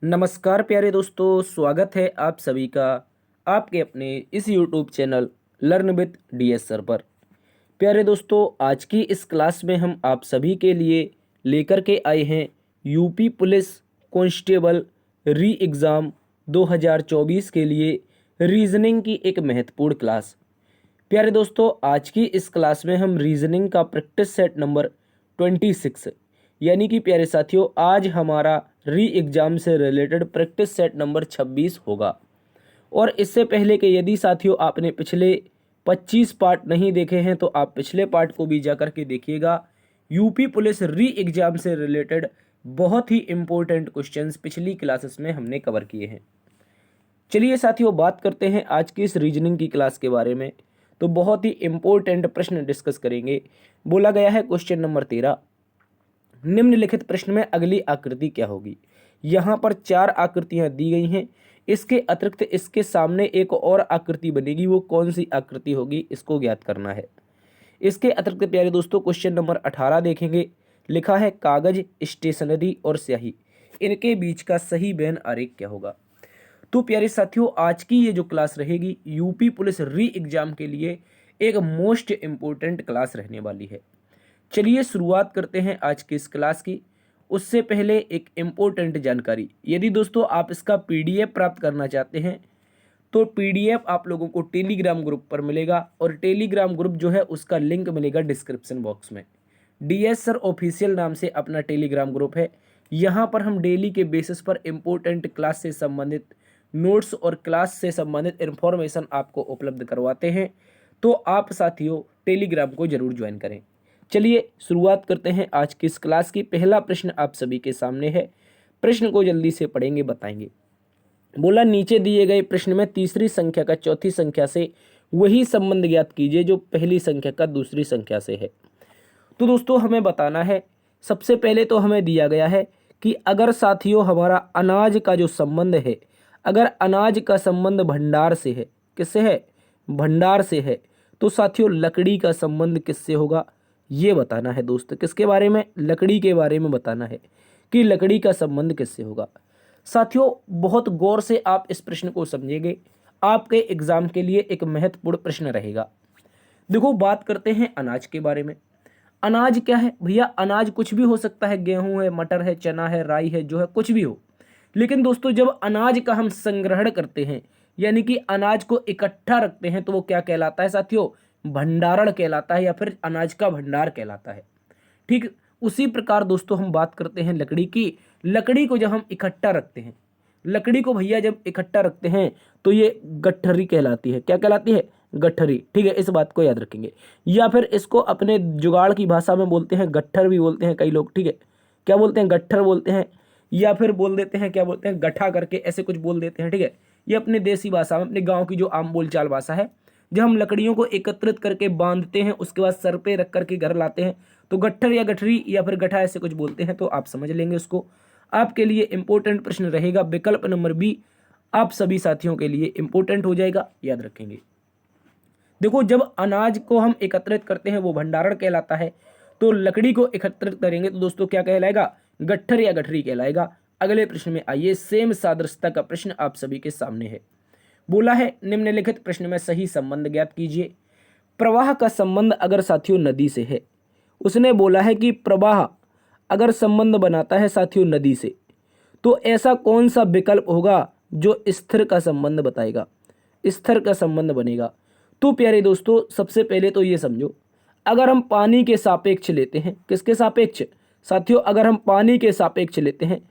नमस्कार प्यारे दोस्तों, स्वागत है आप सभी का आपके अपने इस YouTube channel learn with DS sir पर। प्यारे दोस्तों, आज की इस क्लास में हम आप सभी के लिए लेकर के आए हैं यूपी पुलिस कांस्टेबल री एग्ज़ाम 2024 के लिए रीजनिंग की एक महत्वपूर्ण क्लास। प्यारे दोस्तों, आज की इस क्लास में हम रीजनिंग का प्रैक्टिस सेट नंबर 26 यानी कि प्यारे साथियों, आज हमारा री एग्ज़ाम से रिलेटेड प्रैक्टिस सेट नंबर 26 होगा। और इससे पहले कि यदि साथियों आपने पिछले 25 पार्ट नहीं देखे हैं तो आप पिछले पार्ट को भी जा कर के देखिएगा। यूपी पुलिस री एग्ज़ाम से रिलेटेड बहुत ही इम्पोर्टेंट क्वेश्चंस पिछली क्लासेस में हमने कवर किए हैं। चलिए साथियों, बात करते हैं आज की इस रीजनिंग की क्लास के बारे में। तो बहुत ही इम्पोर्टेंट प्रश्न डिस्कस करेंगे। बोला गया है क्वेश्चन नंबर 13, निम्नलिखित प्रश्न में अगली आकृति क्या होगी। यहाँ पर 4 आकृतियाँ दी गई हैं। इसके अतिरिक्त इसके सामने एक और आकृति बनेगी, वो कौन सी आकृति होगी इसको ज्ञात करना है। इसके अतिरिक्त प्यारे दोस्तों क्वेश्चन नंबर 18 देखेंगे। लिखा है कागज, स्टेशनरी और स्याही, इनके बीच का सही बेन आरेख क्या होगा। तो प्यारे साथियों, आज की ये जो क्लास रहेगी यूपी पुलिस री एग्जाम के लिए एक मोस्ट इम्पोर्टेंट क्लास रहने वाली है। चलिए शुरुआत करते हैं आज की इस क्लास की। उससे पहले एक इम्पोर्टेंट जानकारी, यदि दोस्तों आप इसका पीडीएफ प्राप्त करना चाहते हैं तो पीडीएफ आप लोगों को टेलीग्राम ग्रुप पर मिलेगा, और टेलीग्राम ग्रुप जो है उसका लिंक मिलेगा डिस्क्रिप्शन बॉक्स में। डीएस सर ऑफिशियल नाम से अपना टेलीग्राम ग्रुप है। यहाँ पर हम डेली के बेसिस पर इम्पोर्टेंट क्लास से संबंधित नोट्स और क्लास से संबंधित इन्फॉर्मेशन आपको उपलब्ध करवाते हैं। तो आप साथियों टेलीग्राम को जरूर ज्वाइन करें। चलिए शुरुआत करते हैं आज की इस क्लास की। पहला प्रश्न आप सभी के सामने है। प्रश्न को जल्दी से पढ़ेंगे, बताएंगे। बोला नीचे दिए गए प्रश्न में तीसरी संख्या का चौथी संख्या से वही संबंध ज्ञात कीजिए जो पहली संख्या का दूसरी संख्या से है। तो दोस्तों हमें बताना है, सबसे पहले तो हमें दिया गया है कि अगर साथियों हमारा अनाज का जो संबंध है, अगर अनाज का संबंध भंडार से है, किससे है, भंडार से है, तो साथियों लकड़ी का संबंध किससे होगा, ये बताना है दोस्त। किसके बारे में, लकड़ी के बारे में बताना है कि लकड़ी का संबंध किससे होगा। साथियों बहुत गौर से आप इस प्रश्न को समझेंगे, आपके एग्जाम के लिए एक महत्वपूर्ण प्रश्न रहेगा। देखो बात करते हैं अनाज के बारे में। अनाज क्या है भैया, अनाज कुछ भी हो सकता है, गेहूं है, मटर है, चना है, राई है, जो है कुछ भी हो। लेकिन दोस्तों जब अनाज का हम संग्रहण करते हैं यानी कि अनाज को इकट्ठा रखते हैं तो वो क्या कहलाता है साथियों, भंडारण कहलाता है, या फिर अनाज का भंडार कहलाता है। ठीक उसी प्रकार दोस्तों हम बात करते हैं लकड़ी की। लकड़ी को जब हम इकट्ठा रखते हैं, लकड़ी को भैया जब इकट्ठा रखते हैं तो ये गठरी कहलाती है। क्या कहलाती है, गठरी। ठीक है, इस बात को याद रखेंगे। या फिर इसको अपने जुगाड़ की भाषा में बोलते हैं गट्ठर भी बोलते हैं कई लोग। ठीक है, क्या बोलते हैं, गट्ठर बोलते हैं, या फिर बोल देते हैं क्या बोलते हैं, गठा करके ऐसे कुछ बोल देते हैं। ठीक है, ये अपने देसी भाषा में, अपने गाँव की जो आम बोलचाल भाषा है। जब हम लकड़ियों को एकत्रित करके बांधते हैं उसके बाद सर पे रख करके घर लाते हैं तो गट्ठर या गठरी या फिर गठा ऐसे कुछ बोलते हैं, तो आप समझ लेंगे उसको। आपके लिए इंपॉर्टेंट प्रश्न रहेगा विकल्प नंबर बी, आप सभी साथियों के लिए इंपॉर्टेंट हो जाएगा, याद रखेंगे। देखो जब अनाज को हम एकत्रित करते हैं वो भंडारण कहलाता है, तो लकड़ी को एकत्रित करेंगे तो दोस्तों क्या कहलाएगा, गट्ठर या गठरी कहलाएगा। अगले प्रश्न में आइए, सेम सादृश्यता का प्रश्न आप सभी के सामने है। बोला है निम्नलिखित प्रश्न में सही संबंध ज्ञात कीजिए। प्रवाह का संबंध अगर साथियों नदी से है, उसने बोला है कि प्रवाह अगर संबंध बनाता है साथियों नदी से, तो ऐसा कौन सा विकल्प होगा जो स्थिर का संबंध बताएगा, स्थिर का संबंध बनेगा। तो प्यारे दोस्तों सबसे पहले तो ये समझो, अगर हम पानी के सापेक्ष लेते हैं, किसके सापेक्ष साथियों, अगर हम पानी के सापेक्ष लेते हैं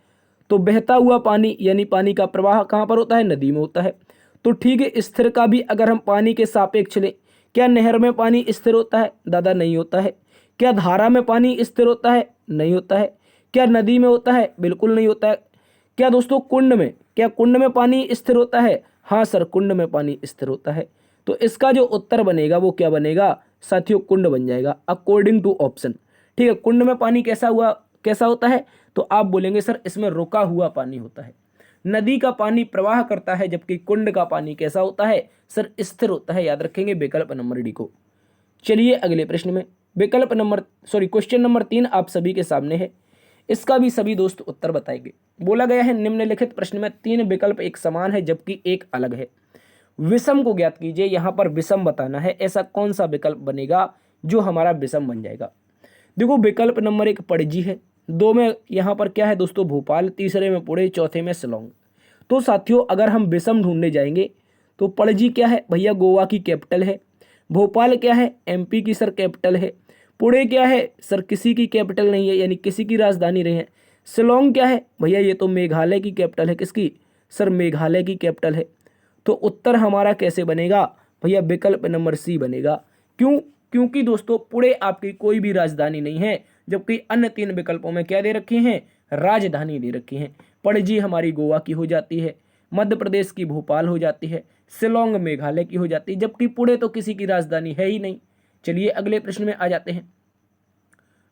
तो बहता हुआ पानी यानी पानी का प्रवाह कहाँ पर होता है, नदी में होता है। तो ठीक है, स्थिर का भी अगर हम पानी के सापेक्ष लें, क्या नहर में पानी स्थिर होता है, दादा नहीं होता है। क्या धारा में पानी स्थिर होता है, नहीं होता है। क्या नदी में होता है, बिल्कुल नहीं होता है। क्या दोस्तों कुंड में, क्या कुंड में पानी स्थिर होता है, हाँ सर कुंड में पानी स्थिर होता है। तो इसका जो उत्तर बनेगा वो क्या बनेगा साथियों, कुंड बन जाएगा अकॉर्डिंग टू ऑप्शन। ठीक है, कुंड में पानी कैसा हुआ, कैसा होता है, तो आप बोलेंगे सर इसमें रुका हुआ पानी होता है। नदी का पानी प्रवाह करता है जबकि कुंड का पानी कैसा होता है सर, स्थिर होता है। याद रखेंगे विकल्प नंबर डी को। चलिए अगले प्रश्न में, विकल्प नंबर क्वेश्चन नंबर 3 आप सभी के सामने है। इसका भी सभी दोस्त उत्तर बताएंगे। बोला गया है निम्नलिखित प्रश्न में 3 विकल्प एक समान है जबकि एक अलग है, विषम को ज्ञात कीजिए। यहां पर विषम बताना है, ऐसा कौन सा विकल्प बनेगा जो हमारा विषम बन जाएगा। देखो विकल्प नंबर 1 पणजी है, 2 में यहाँ पर क्या है दोस्तों भोपाल, तीसरे में पुणे, चौथे में शिलोंग। तो साथियों अगर हम विषम ढूंढने जाएंगे तो पणजी क्या है भैया, गोवा की कैपिटल है। भोपाल क्या है, एमपी की सर कैपिटल है। पुणे क्या है सर, किसी की कैपिटल नहीं है, यानी किसी की राजधानी नहीं है। शिलोंग क्या है भैया, ये तो मेघालय की कैपिटल है। किसकी सर, मेघालय की कैपिटल है। तो उत्तर हमारा कैसे बनेगा भैया, विकल्प नंबर सी बनेगा। क्यों? क्योंकि दोस्तों पुणे आपकी कोई भी राजधानी नहीं है, जबकि अन्य 3 विकल्पों में क्या दे रखी हैं, राजधानी दे रखी हैं। पणजी हमारी गोवा की हो जाती है, मध्य प्रदेश की भोपाल हो जाती है, शिलोंग मेघालय की हो जाती है, जबकि पुणे तो किसी की राजधानी है ही नहीं। चलिए अगले प्रश्न में आ जाते हैं।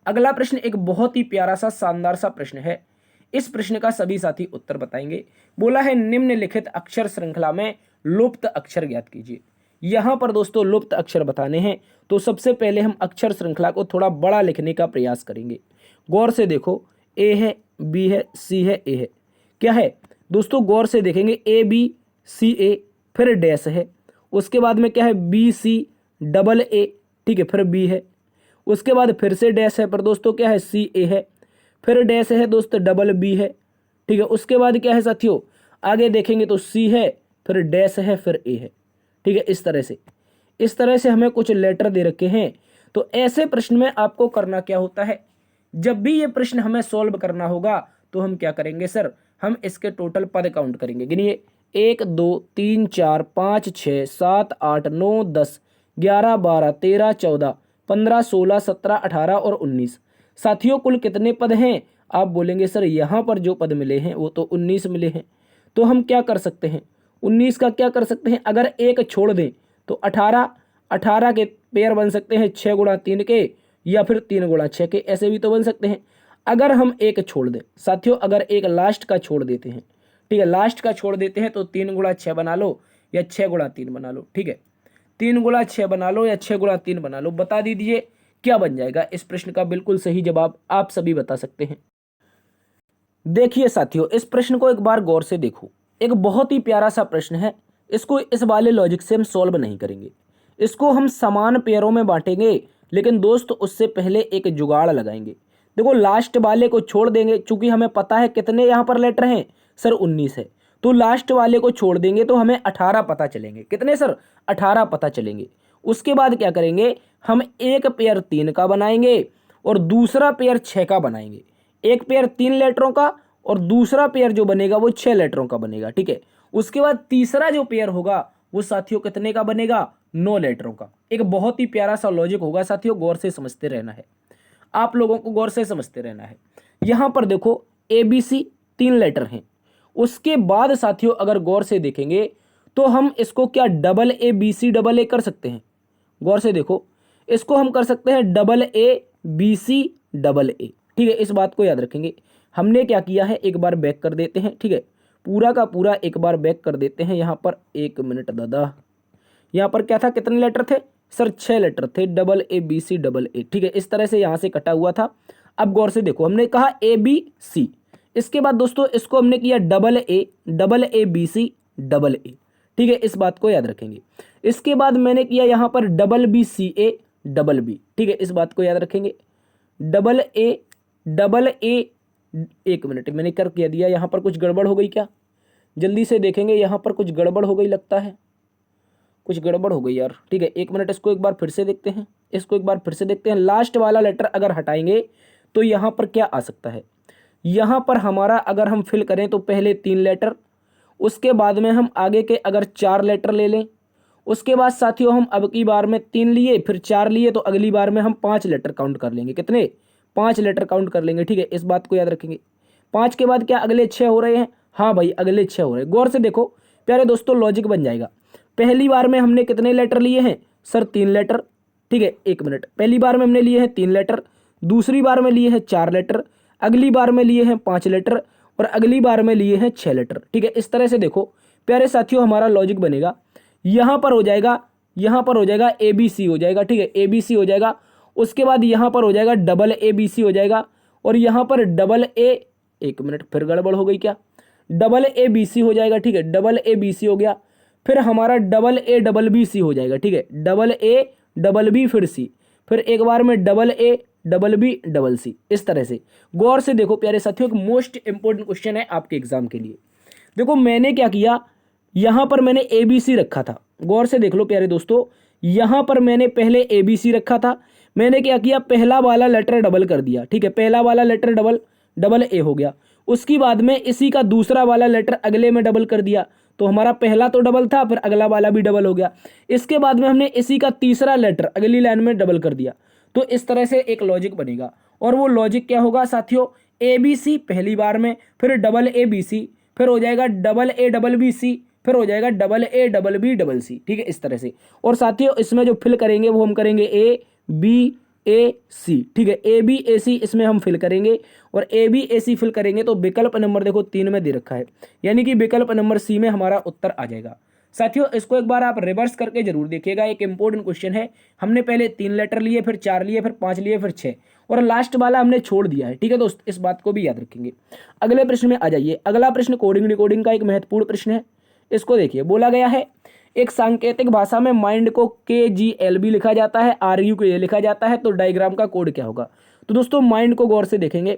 अगला प्रश्न एक बहुत ही प्यारा सा शानदार सा प्रश्न है। इस प्रश्न का सभी साथी उत्तर बताएंगे। बोला है निम्नलिखित अक्षर श्रृंखला में लुप्त अक्षर ज्ञात कीजिए। यहां पर दोस्तों लुप्त अक्षर बताने हैं, तो सबसे पहले हम अक्षर श्रृंखला को थोड़ा बड़ा लिखने का प्रयास करेंगे। गौर से देखो, ए है, बी है, सी है, ए है। क्या है दोस्तों, गौर से देखेंगे, ए बी सी ए, फिर डैश है, उसके बाद में क्या है, बी सी डबल ए, ठीक है, फिर बी है, उसके बाद फिर से डैश है, पर दोस्तों क्या है, सी ए है, फिर डैश है दोस्तों, डबल बी है, ठीक है। उसके बाद क्या है साथियों, आगे देखेंगे तो सी है, फिर डैश है, फिर ए है, ठीक है। इस तरह से हमें कुछ लेटर दे रखे हैं। तो ऐसे प्रश्न में आपको करना क्या होता है, जब भी ये प्रश्न हमें सॉल्व करना होगा तो हम क्या करेंगे सर, हम इसके टोटल पद काउंट करेंगे। गिनिए, 1 2 3 4 5 6 7 8 9 10 11 12 13 14 15 16 17 18 और 19। साथियों कुल कितने पद हैं? आप बोलेंगे सर यहाँ पर जो पद मिले हैं वो तो 19 मिले हैं। तो हम क्या कर सकते हैं, 19 का क्या कर सकते हैं, अगर एक छोड़ दें तो 18 के पेयर बन सकते हैं 6 गुणा 3 के, या फिर 3 गुणा 6 के, ऐसे भी तो बन सकते हैं। अगर हम एक छोड़ दें साथियों, अगर एक लास्ट का छोड़ देते हैं, ठीक है, लास्ट का छोड़ देते हैं तो 3 गुणा 6 बना लो या 6 गुणा 3 बना लो, ठीक है। 3 गुणा 6 बना लो या 6 गुणा 3 बना लो, बता दीजिए क्या बन जाएगा। इस प्रश्न का बिल्कुल सही जवाब आप सभी बता सकते हैं। देखिए साथियों, इस प्रश्न को एक बार गौर से देखो, एक बहुत ही प्यारा सा प्रश्न है। इसको इस वाले लॉजिक से हम सॉल्व नहीं करेंगे, इसको हम समान पेयरों में बांटेंगे, लेकिन दोस्त उससे पहले एक जुगाड़ लगाएंगे। देखो लास्ट वाले को छोड़ देंगे, चूंकि हमें पता है कितने यहाँ पर लेटर हैं सर, 19 है, तो लास्ट वाले को छोड़ देंगे तो हमें 18 पता चलेंगे। कितने सर, 18 पता चलेंगे। उसके बाद क्या करेंगे, हम एक पेयर 3 का बनाएंगे और दूसरा पेयर 6 का बनाएंगे। एक पेयर 3 लेटरों का और दूसरा पेयर जो बनेगा वो 6 लेटरों का बनेगा, ठीक है। उसके बाद तीसरा जो पेयर होगा वो साथियों कितने का बनेगा, 9 लेटरों का। एक बहुत ही प्यारा सा लॉजिक होगा साथियों, गौर से समझते रहना है, आप लोगों को गौर से समझते रहना है। यहां पर देखो ABC 3 लेटर हैं। उसके बाद साथियों अगर गौर से देखेंगे तो हम इसको क्या double A B C double A कर सकते हैं। गौर से देखो, इसको हम कर सकते हैं double A B C double A, ठीक है। इस बात को याद रखेंगे। हमने क्या किया है, एक बार बैक कर देते हैं, ठीक है, पूरा का पूरा एक बार बैक कर देते हैं। यहाँ पर 1 मिनट दादा, यहाँ पर क्या था, कितने लेटर थे सर, 6 लेटर थे, double A B C double A, ठीक है। इस तरह से यहाँ से कटा हुआ था। अब गौर से देखो, हमने कहा ए बी सी, इसके बाद दोस्तों इसको हमने किया double A B C double A, ठीक है। इस बात को याद रखेंगे। इसके बाद मैंने किया यहाँ पर double B C A double B, ठीक है। इस बात को याद रखेंगे। डबल ए, 1 मिनट मैंने कर किया दिया, यहाँ पर कुछ गड़बड़ हो गई क्या, जल्दी से देखेंगे। यहाँ पर कुछ गड़बड़ हो गई लगता है, कुछ गड़बड़ हो गई यार, ठीक है। 1 मिनट, इसको एक बार फिर से देखते हैं, इसको एक बार फिर से देखते हैं। लास्ट वाला लेटर अगर हटाएंगे तो यहाँ पर क्या आ सकता है, यहाँ पर हमारा अगर हम फिल करें तो पहले 3 लेटर, उसके बाद में हम आगे के अगर 4 लेटर ले लें, उसके बाद साथियों हम अब की बार में 3 लिए, फिर 4 लिए, तो अगली बार में हम 5 लेटर काउंट कर लेंगे। कितने, 5 लेटर काउंट कर लेंगे, ठीक है। इस बात को याद रखेंगे। 5 के बाद क्या अगले 6 हो रहे हैं, हाँ भाई अगले 6 हो रहे हैं। गौर से देखो प्यारे दोस्तों, लॉजिक बन जाएगा। पहली बार में हमने कितने लेटर लिए हैं सर, 3 लेटर, ठीक है। 1 मिनट, पहली बार में हमने लिए हैं 3 लेटर, दूसरी बार में लिए हैं 4 लेटर, अगली बार में लिए हैं 5 लेटर और अगली बार में लिए हैं 6 लेटर, ठीक है। इस तरह से देखो प्यारे साथियों हमारा लॉजिक बनेगा। यहाँ पर हो जाएगा ए बी सी हो जाएगा, ठीक है, ए बी सी हो जाएगा। उसके बाद यहाँ पर हो जाएगा डबल ए बी सी हो जाएगा। और यहाँ पर डबल ए, एक मिनट फिर गड़बड़ हो गई क्या, डबल ए बी सी हो जाएगा, ठीक है, डबल ए बी सी हो गया, फिर हमारा double A double B C हो जाएगा, ठीक है, डबल ए डबल बी फिर सी, फिर एक बार में double A double B double C, इस तरह से। गौर से देखो प्यारे साथियों, एक मोस्ट इंपॉर्टेंट क्वेश्चन है आपके एग्जाम के लिए। देखो मैंने क्या किया, यहां पर मैंने ए बी सी रखा था, गौर से देख लो प्यारे दोस्तों, यहां पर मैंने पहले ए बी सी रखा था, मैंने क्या किया, पहला वाला लेटर डबल कर दिया, ठीक है, पहला वाला लेटर डबल, डबल ए हो गया, उसके बाद में इसी का दूसरा वाला लेटर अगले में डबल कर दिया, तो हमारा पहला तो डबल था, फिर अगला वाला भी डबल हो गया, इसके बाद में हमने इसी का तीसरा लेटर अगली लाइन में डबल कर दिया। तो इस तरह से एक लॉजिक बनेगा, और वो लॉजिक क्या होगा साथियों, ए बी सी पहली बार में, फिर डबल ए बी सी, फिर हो जाएगा double A double B C, फिर हो जाएगा double A double B double C, ठीक है, इस तरह से। और साथियों इसमें जो फिल करेंगे वो हम करेंगे ए बी ए सी, ठीक है, ए बी ए सी इसमें हम फिल करेंगे, और A B A C fill करेंगे तो विकल्प नंबर देखो 3 में दे रखा है, यानी कि विकल्प नंबर सी में हमारा उत्तर आ जाएगा। साथियों इसको एक बार आप रिवर्स करके जरूर देखिएगा, एक इंपॉर्टेंट क्वेश्चन है, हमने पहले 3 लेटर लिए, फिर 4 लिए, फिर 5 लिए, फिर 6, और लास्ट वाला हमने छोड़ दिया है, ठीक है दोस्त, इस बात को भी याद रखेंगे। अगले प्रश्न में आ जाइए। अगला प्रश्न कोडिंग डिकोडिंग का एक महत्वपूर्ण प्रश्न है, इसको देखिए। बोला गया है एक सांकेतिक भाषा में माइंड को KGLB लिखा जाता है, RU को ये लिखा जाता है, तो डायग्राम का कोड क्या होगा। तो दोस्तों माइंड को गौर से देखेंगे,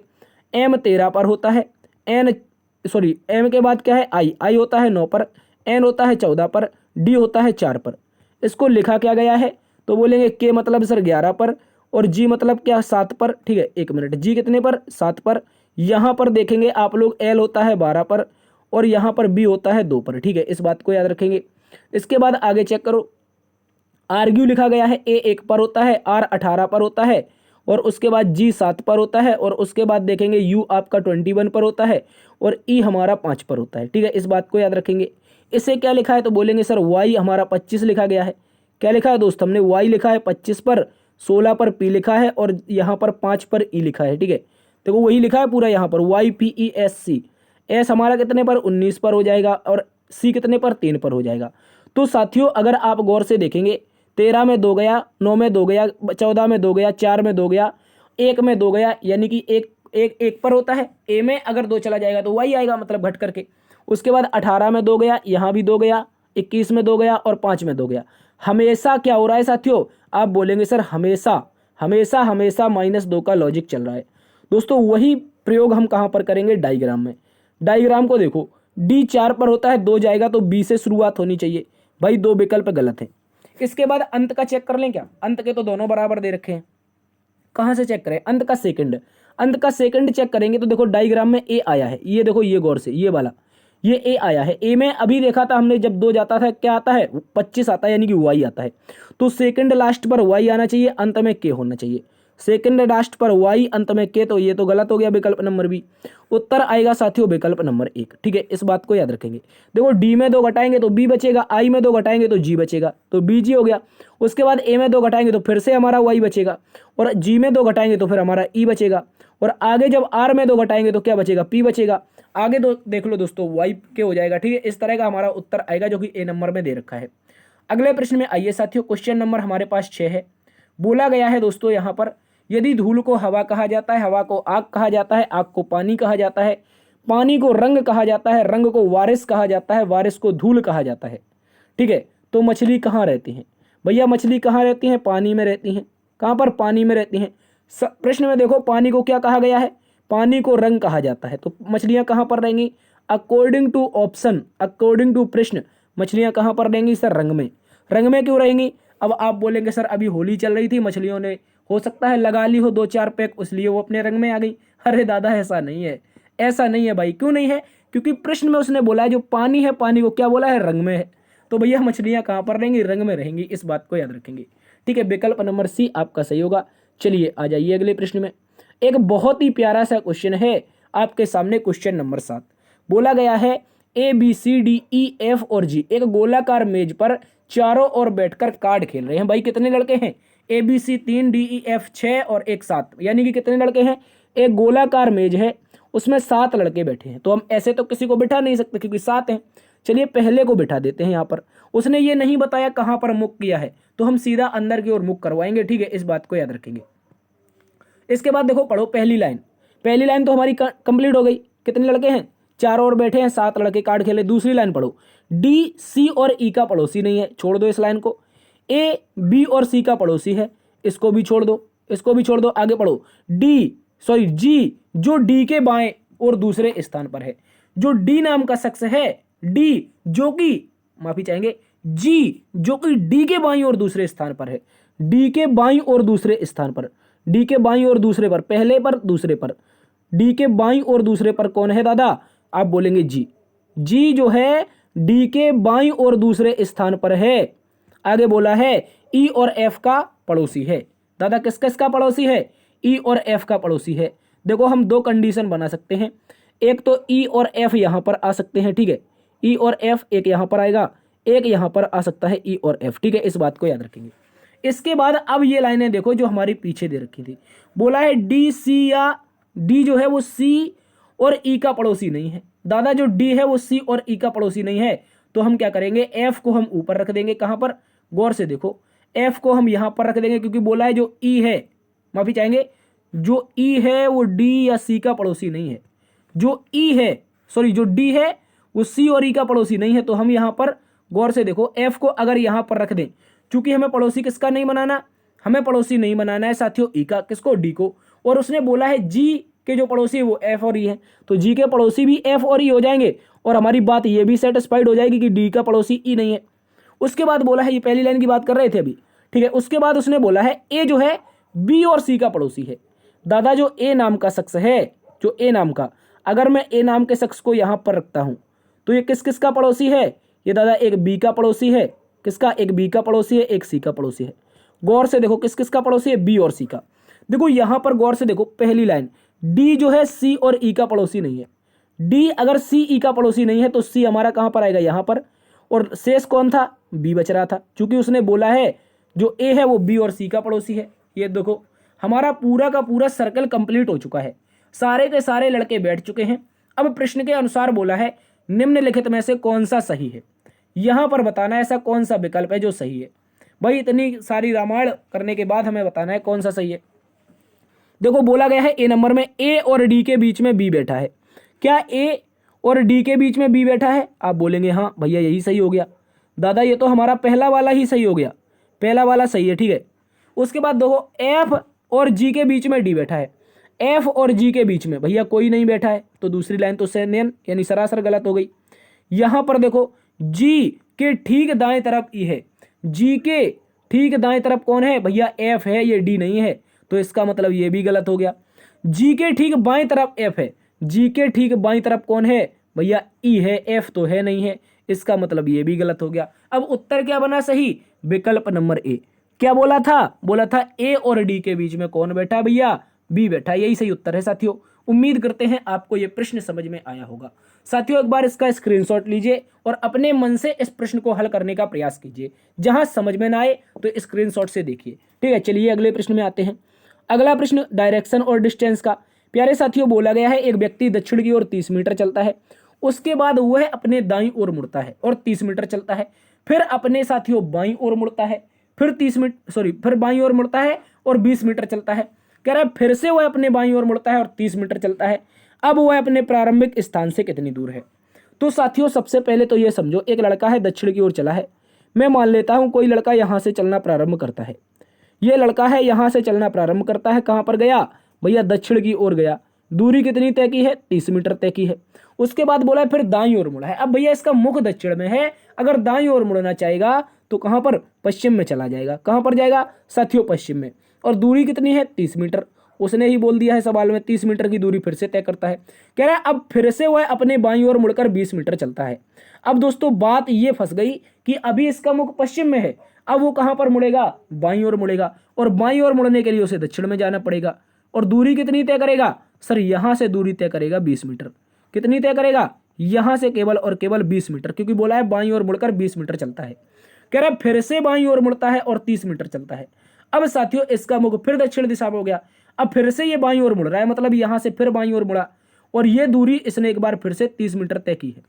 M 13 पर होता है, M के बाद क्या है, I होता है 9 पर, N होता है 14 पर, D होता है 4 पर। इसको लिखा क्या गया है, तो बोलेंगे K मतलब सर 11 पर, और G मतलब क्या 7 पर, ठीक है, एक मिनट, G कितने पर, 7 पर। यहाँ पर देखेंगे आप लोग L होता है 12 पर, और यहाँ पर B होता है 2 पर, ठीक है, इस बात को याद रखेंगे। इसके बाद आगे चेक करो, आर्ग्यू लिखा गया है, A 1 पर होता है, R 18 पर होता है, और उसके बाद G 7 पर होता है, और उसके बाद देखेंगे U आपका 21 पर होता है, और E हमारा 5 पर होता है, ठीक है, इस बात को याद रखेंगे। इसे क्या लिखा है, तो बोलेंगे सर Y हमारा 25 लिखा गया है। क्या लिखा है दोस्त, हमने Y लिखा है 25 पर, 16 पर P लिखा है, और यहाँ पर 5 पर E लिखा है, ठीक है, देखो वही लिखा है पूरा यहाँ पर YPESC। S हमारा कितने पर, 19 पर हो जाएगा, और C कितने पर, 3 पर हो जाएगा। तो साथियों अगर आप गौर से देखेंगे, 13 में 2 गया, 9 में 2 गया, 14 में 2 गया, 4 में 2 गया, 1 में 2 गया, यानी कि एक पर होता है। ए में अगर 2 चला जाएगा तो Y आएगा, मतलब घट करके। उसके बाद 18 में 2 गया, यहाँ भी 2 गया, 21 में 2 गया, और 5 में 2 गया। हमेशा क्या हो रहा है साथियों, आप बोलेंगे सर हमेशा हमेशा हमेशा -2 का लॉजिक चल रहा है। दोस्तों वही प्रयोग हम कहाँ पर करेंगे, डायग्राम में। डायग्राम को देखो, D 4 पर होता है, 2 जाएगा तो B से शुरुआत होनी चाहिए, भाई 2 विकल्प गलत है। इसके बाद अंत का चेक कर लें क्या, अंत के तो दोनों बराबर दे रखे हैं, कहाँ से चेक करें, अंत का सेकंड, अंत का सेकंड चेक करेंगे तो देखो डायग्राम में A आया है, ये देखो, ये गौर से, ये वाला, ये A आया है। A में अभी देखा था हमने, जब 2 जाता था क्या आता है, 25 आता है, यानी कि Y आता है। तो सेकंड लास्ट पर Y आना चाहिए, अंत में K होना चाहिए। सेकंड लास्ट पर Y, अंत में K, तो ये तो गलत हो गया, विकल्प नंबर बी। उत्तर आएगा साथियों विकल्प नंबर 1, ठीक है, इस बात को याद रखेंगे। देखो D में 2 घटाएंगे तो B बचेगा, I में 2 घटाएंगे तो G बचेगा, तो BG हो गया। उसके बाद A में 2 घटाएंगे तो फिर से हमारा Y बचेगा, और G में 2 घटाएंगे तो फिर हमारा E बचेगा, और आगे जब R में 2 घटाएंगे तो क्या बचेगा, P बचेगा। आगे देख लो दोस्तों, Y के हो जाएगा, ठीक है, इस तरह का हमारा उत्तर आएगा, जो कि A नंबर में दे रखा है। अगले प्रश्न में आइए साथियों, क्वेश्चन नंबर हमारे पास 6 है। बोला गया है दोस्तों यहाँ पर, यदि धूल को हवा कहा जाता है, हवा को आग कहा जाता है, आग को पानी कहा जाता है, पानी को रंग कहा जाता है, रंग को वारिस कहा जाता है, वारिस को धूल कहा जाता है, ठीक है, तो मछली कहाँ रहती है भैया, मछली कहाँ रहती है, पानी में रहती हैं। कहाँ पर, पानी में रहती हैं। प्रश्न में देखो पानी को क्या कहा गया है, पानी को रंग कहा जाता है, तो मछलियाँ कहाँ पर रहेंगी, according to option, according to प्रश्न, मछलियाँ कहाँ पर रहेंगी सर, रंग में। रंग में क्यों रहेंगी, अब आप बोलेंगे सर अभी होली चल रही थी, मछलियों ने हो सकता है लगा ली हो 2-4 पैक, इसलिए वो अपने रंग में आ गई। अरे दादा ऐसा नहीं है, ऐसा नहीं है भाई। क्यों नहीं है, क्योंकि प्रश्न में उसने बोला है जो पानी है, पानी को क्या बोला है, रंग में है, तो भैया मछलियाँ कहाँ पर रहेंगी, रंग में रहेंगी, इस बात को याद रखेंगे, ठीक है, विकल्प नंबर सी आपका सही होगा। चलिए आ जाइए अगले प्रश्न में। एक बहुत ही प्यारा सा क्वेश्चन है आपके सामने, क्वेश्चन नंबर 7। बोला गया है ABCDEF और G एक गोलाकार मेज पर चारों ओर बैठकर कार्ड खेल रहे हैं। भाई कितने लड़के हैं, ABC 3, DEF 6 और 1 7, यानी कि कितने लड़के हैं, एक गोलाकार मेज है, उसमें 7 लड़के बैठे हैं। तो हम ऐसे तो किसी को बिठा नहीं सकते क्योंकि 7 हैं। चलिए पहले को बिठा देते हैं यहाँ पर, उसने ये नहीं बताया कहाँ पर मुख किया है, तो हम सीधा अंदर की ओर मुख करवाएंगे, ठीक है, इस बात को याद रखेंगे। इसके बाद देखो पढ़ो पहली लाइन, पहली लाइन तो हमारी कंप्लीट हो गई। कितने लड़के हैं? 4 और बैठे हैं, 7 लड़के कार्ड खेले। दूसरी लाइन पढ़ो, डी सी और ई का पड़ोसी नहीं है, छोड़ दो इस लाइन को। ए बी और सी का पड़ोसी है, इसको भी छोड़ दो, इसको भी छोड़ दो। आगे पढ़ो, जी जो डी के बाएं और दूसरे स्थान पर है। जो डी नाम का शख्स है, डी जो कि माफी चाहेंगे, जी जो कि डी के बाईं और दूसरे स्थान पर है। डी के बाईं और दूसरे स्थान पर, डी के बाईं और दूसरे पर, पहले पर दूसरे पर, डी के बाईं और दूसरे पर कौन है दादा? आप बोलेंगे जी। जी जो है डी के बाईं और दूसरे स्थान पर है। आगे बोला है ई और एफ का पड़ोसी है। दादा किस किस का पड़ोसी है? ई और एफ का पड़ोसी है। देखो हम 2 कंडीशन बना सकते हैं, एक तो ई और एफ यहां पर आ सकते हैं, ठीक है, ई और एफ एक यहां पर आएगा, एक यहां पर आ सकता है ई और एफ, ठीक है, इस बात को याद रखेंगे। इसके बाद अब ये लाइनें देखो जो हमारी पीछे दे रखी थी, बोला है डी सी या डी जो है वो सी और ई का पड़ोसी नहीं है। दादा जो डी है वो सी और ई का पड़ोसी नहीं है, तो हम क्या करेंगे, एफ को हम ऊपर रख देंगे। कहां पर? गौर से देखो, एफ को हम यहां पर रख देंगे, क्योंकि बोला है जो ई है, माफी चाहेंगे, जो ई है वो डी या सी का पड़ोसी नहीं है। जो ई है, सॉरी जो डी है वो सी और ई का पड़ोसी नहीं है, तो हम यहां पर गौर से देखो, एफ को अगर यहां पर रख दें, क्योंकि हमें पड़ोसी किसका नहीं बनाना, हमें पड़ोसी नहीं बनाना है साथियों ई का, किसको? डी को। और उसने बोला है जी के जो पड़ोसी है वो एफ और ई है, तो जी के पड़ोसी भी एफ और ई हो जाएंगे, और हमारी बात ये भी सेटिस्फाइड हो जाएगी कि डी का पड़ोसी ई नहीं है। उसके बाद बोला है, ये पहली लाइन की बात कर रहे थे अभी, ठीक है, उसके बाद उसने बोला है ए जो है बी और सी का पड़ोसी है। दादा जो ए नाम का शख्स है, जो ए नाम का, अगर मैं ए नाम के शख्स को यहां पर रखता हूं, तो ये किस किस का पड़ोसी है? ये दादा एक बी का पड़ोसी है, किसका? एक बी का पड़ोसी है, एक सी का पड़ोसी है। गौर से देखो किस किस का पड़ोसी है? बी और सी का। देखो यहां पर गौर से देखो, पहली लाइन, डी जो है सी और ई का पड़ोसी नहीं है। डी अगर सी ई का पड़ोसी नहीं है तो सी हमारा कहां पर आएगा? यहां पर। और शेष कौन था? बी बच रहा था, क्योंकि उसने बोला है जो ए है वो बी और सी का पड़ोसी है। ये देखो हमारा पूरा का पूरा सर्कल कंप्लीट हो चुका है, सारे के सारे लड़के बैठ चुके हैं। अब प्रश्न के अनुसार बोला है निम्नलिखित में से कौन सा सही है, यहां पर बताना है ऐसा कौन सा विकल्प है जो सही है। भाई इतनी सारी रामायण करने के बाद हमें बताना है कौन सा सही है। देखो बोला गया है ए नंबर में ए और डी के बीच में बी बैठा है। क्या ए और डी के बीच में बी बैठा है? आप बोलेंगे हाँ भैया यही सही हो गया। दादा ये तो हमारा पहला वाला ही सही हो गया, पहला वाला सही है, ठीक है। उसके बाद देखो एफ और जी के बीच में डी बैठा है। एफ और जी के बीच में भैया कोई नहीं बैठा है, तो दूसरी लाइन तो सेनेन यानी सरासर गलत हो गई। यहां पर देखो जी के ठीक दाएं तरफ ई है, जी के ठीक दाएं तरफ कौन है? भैया एफ है, ये डी नहीं है, तो इसका मतलब ये भी गलत हो गया। जी के ठीक बाएं तरफ एफ है, जी के ठीक बाएं तरफ कौन है? भैया ई है, एफ तो है नहीं है, इसका मतलब ये भी गलत हो गया। अब उत्तर क्या बना सही? विकल्प नंबर ए। क्या बोला था? बोला था ए और डी के बीच में कौन बैठा है? भैया बी बैठा है, यही सही उत्तर है साथियों। उम्मीद करते हैं आपको यह प्रश्न समझ में आया होगा। साथियों एक बार इसका स्क्रीनशॉट लीजिए और अपने मन से इस प्रश्न को हल करने का प्रयास कीजिए। जहां समझ में ना आए तो स्क्रीनशॉट से देखिए, ठीक है। चलिए अगले प्रश्न में आते हैं। अगला प्रश्न डायरेक्शन और डिस्टेंस का। प्यारे साथियों बोला गया है एक व्यक्ति दक्षिण की ओर 30 मीटर चलता है, उसके बाद वह अपने दाईं ओर मुड़ता है और 30 मीटर चलता है, फिर अपने साथियों बाईं ओर मुड़ता है, फिर बाईं ओर मुड़ता है और 20 मीटर चलता है। कह रहा है फिर से वह अपने बाईं ओर मुड़ता है और 30 मीटर चलता है। अब वह अपने प्रारंभिक स्थान से कितनी दूर है? तो साथियों सबसे पहले तो यह समझो एक लड़का है दक्षिण की ओर चला है। मैं मान लेता हूं कोई लड़का यहां से चलना प्रारंभ करता है। यह लड़का है यहां से चलना प्रारंभ करता है, कहां पर गया? भैया दक्षिण की ओर गया। दूरी कितनी तय की है? 30 मीटर तय की है। उसके बाद बोला है फिर दाईं ओर मुड़ा है। अब भैया इसका मुख दक्षिण में है, अगर दाईं ओर मुड़ना चाहेगा तो कहां पर? पश्चिम में चला जाएगा। कहां पर जाएगा साथियों? पश्चिम में। और दूरी कितनी है? 30 मीटर। उसने ही बोल दिया है सवाल में 30 मीटर की दूरी फिर से तय करता है। कह रहा है अब फिर से वह अपने बाईं ओर मुड़कर 20 मीटर चलता है। अब दोस्तों बात ये फंस गई कि अभी इसका मुख पश्चिम में है, अब वो कहां पर मुड़ेगा? बाईं ओर मुड़ेगा, और बाईं ओर मुड़ने के लिए उसे दक्षिण में जाना पड़ेगा। और दूरी कितनी तय करेगा? सर यहां से दूरी तय करेगा 20 मीटर। कितनी तय करेगा? यहां से केवल और केवल 20 मीटर, क्योंकि बोला है बाईं ओर मुड़कर 20 मीटर चलता है। कह रहा है फिर से बाईं ओर मुड़ता है और 30 मीटर चलता है। अब साथियों इसका मुख फिर दक्षिण दिशा में हो गया। अब फिर से ये बाईं ओर मुड़ रहा है, मतलब यहां से फिर बाईं ओर मुड़ा, और ये दूरी इसने एक बार फिर से 30 मीटर तय की है।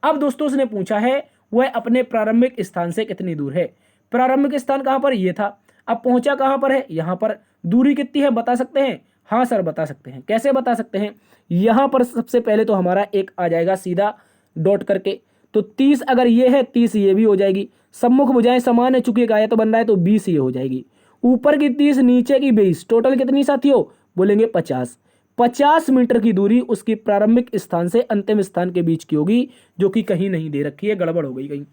अब दोस्तों उसने पूछा है वह अपने प्रारंभिक स्थान से कितनी दूर है। प्रारंभिक स्थान कहां पर? ये था। अब पहुंचा कहां पर है? यहां पर। दूरी कितनी है बता सकते हैं? हाँ सर बता सकते हैं। कैसे बता सकते हैं? यहाँ पर सबसे पहले तो हमारा एक आ जाएगा सीधा डॉट करके, तो 30 अगर ये है 30 ये भी हो जाएगी। सम्मुख भुजाएं समान है, चूंकि एक आयत बन रहा है तो 20 ये हो जाएगी। ऊपर की 30 नीचे की 20, टोटल कितनी साथियों? बोलेंगे 50। 50 मीटर की दूरी उसकी प्रारंभिक स्थान से अंतिम स्थान के बीच की होगी, जो कि कहीं नहीं दे रखी है। गड़बड़ हो गई कहीं,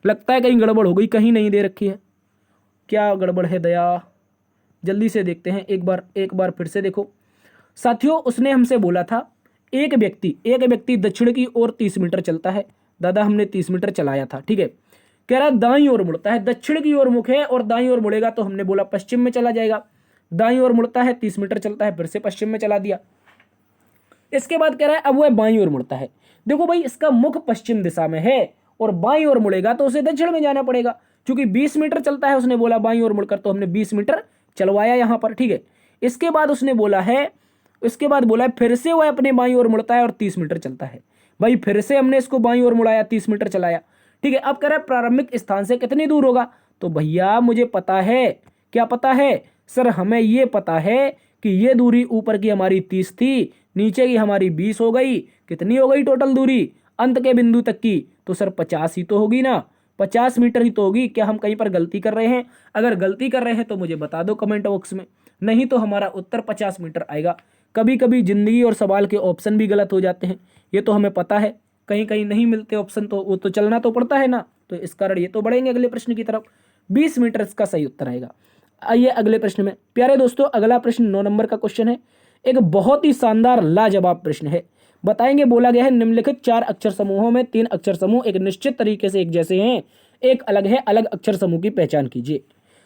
लगता है कहीं गड़बड़ हो गई, कहीं नहीं दे रखी है। क्या गड़बड़ है दया? जल्दी से देखते हैं, एक बार फिर से देखो साथियों। उसने हमसे बोला था एक व्यक्ति दक्षिण की ओर 30 मीटर चलता है। दादा हमने 30 मीटर चलाया था, ठीक है। कह रहा है दाईं ओर मुड़ता है, दक्षिण की ओर मुख है और दाईं ओर मुड़ेगा, तो हमने बोला पश्चिम में चला जाएगा। दाईं ओर मुड़ता है, 30 मीटर चलता है, फिर से पश्चिम में चला दिया। इसके बाद कह रहा है अब वह बाईं ओर मुड़ता है। देखो भाई, इसका मुख पश्चिम दिशा में है और बाईं ओर मुड़ेगा तो उसे दक्षिण में जाना पड़ेगा। क्योंकि 20 मीटर चलता है, उसने बोला बाईं ओर मुड़कर, तो हमने 20 मीटर चलवाया यहां पर, ठीक है। इसके बाद उसने बोला है, फिर से वह अपने बाईं ओर मुड़ता है और 30 मीटर चलता है। भाई फिर से हमने इसको बाईं ओर मुड़ाया, 30 मीटर चलाया, ठीक है। अब कह रहा है प्रारंभिक स्थान से कितनी दूर होगा? तो भैया मुझे पता है, क्या पता है सर? हमें ये पता है कि ये दूरी ऊपर की हमारी 30 थी, नीचे की हमारी 20 हो गई। कितनी हो गई टोटल दूरी अंत के बिंदु तक की? तो सर 50 ही तो होगी ना, 50 मीटर ही तो होगी। क्या हम कहीं पर गलती कर रहे हैं? अगर गलती कर रहे हैं तो मुझे बता दो कमेंट बॉक्स में, नहीं तो हमारा उत्तर 50 मीटर आएगा। कभी कभी जिंदगी और सवाल के ऑप्शन भी गलत हो जाते हैं, ये तो हमें पता है। कहीं कहीं नहीं मिलते ऑप्शन, तो वो तो चलना तो पड़ता है ना, तो इस कारण ये तो बढ़ेंगे अगले प्रश्न की तरफ। 20 मीटर इसका सही उत्तर आएगा। आइए अगले प्रश्न में। प्यारे दोस्तों, अगला प्रश्न 9 नंबर का क्वेश्चन है। एक बहुत ही शानदार लाजवाब प्रश्न है। बताएंगे, बोला गया है निम्नलिखित 4 अक्षर समूहों में 3 अक्षर समूह एक निश्चित तरीके से एक जैसे हैं, एक अलग है, अलग अक्षर समूह की पहचान कीजिए।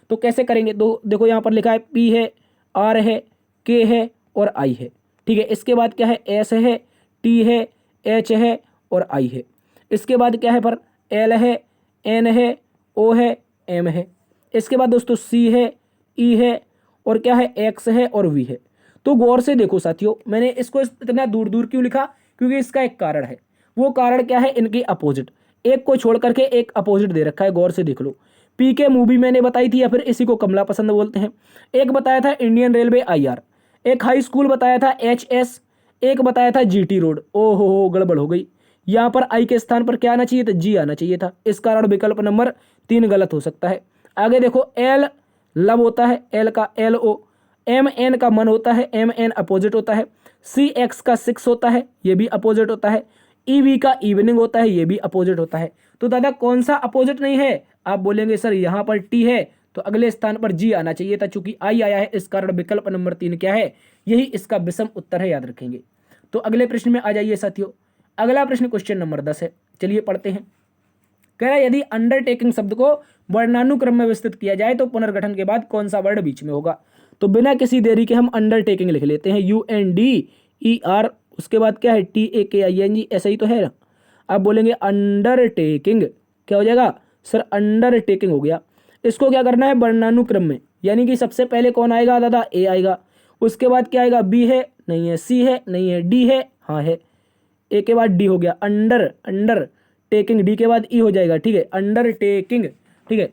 तो कैसे करेंगे? दो देखो यहाँ पर लिखा है पी है, आर है, के है और आई है, ठीक है। इसके बाद क्या है? एस है, टी है, एच है और आई है। इसके बाद क्या है? पर एल है, एन है, ओ है, एम है। इसके बाद दोस्तों सी है, ई है और क्या है? एक्स है और वी है। तो गौर से देखो साथियों, मैंने इसको इतना दूर दूर क्यों लिखा? क्योंकि इसका एक कारण है। वो कारण क्या है? इनकी अपोजिट, एक को छोड़ करके एक अपोजिट दे रखा है। गौर से देख लो। पी के मूवी मैंने बताई थी, या फिर इसी को कमला पसंद बोलते हैं। एक बताया था इंडियन रेलवे IR, एक हाई स्कूल बताया था HS, एक बताया था GT रोड। ओहो हो, गड़बड़ हो गई। यहाँ पर आई के स्थान पर क्या आना चाहिए था? जी आना चाहिए था। इस कारण विकल्प नंबर 3 गलत हो सकता है। आगे देखो, एल लब होता है, एल का LO, MN का मन होता है, MN अपोजिट होता है। CX का 6 होता है, ये भी अपोजिट होता है। EV का इवनिंग होता है, ये भी अपोजिट होता है। तो दादा कौन सा अपोजिट नहीं है? आप बोलेंगे सर यहाँ पर T है, तो अगले स्थान पर G आना चाहिए था, चूंकि I आया है। इस कारण विकल्प नंबर 3 क्या है? यही इसका विषम उत्तर है, याद रखेंगे। तो अगले प्रश्न में आ जाइए साथियों। अगला प्रश्न क्वेश्चन नंबर 10 है, चलिए पढ़ते हैं। कह रहा है यदि अंडरटेकिंग शब्द को वर्णानुक्रम में विस्तृत किया जाए तो पुनर्गठन के बाद कौन सा वर्ड बीच में होगा? तो बिना किसी देरी के हम अंडरटेकिंग लिख लेते हैं, UNDER, उसके बाद क्या है? TAKING, ऐसा ही तो है ना। अब बोलेंगे अंडरटेकिंग, क्या हो जाएगा सर? अंडरटेकिंग हो गया। इसको क्या करना है? वर्णानुक्रम में, यानी कि सबसे पहले कौन आएगा दादा? A आएगा। उसके बाद क्या आएगा? B है, नहीं है। C है, नहीं है। D है, हाँ है। A के बाद D हो गया, अंडर टेकिंग। D के बाद E हो जाएगा, ठीक है, अंडरटेकिंग, ठीक है।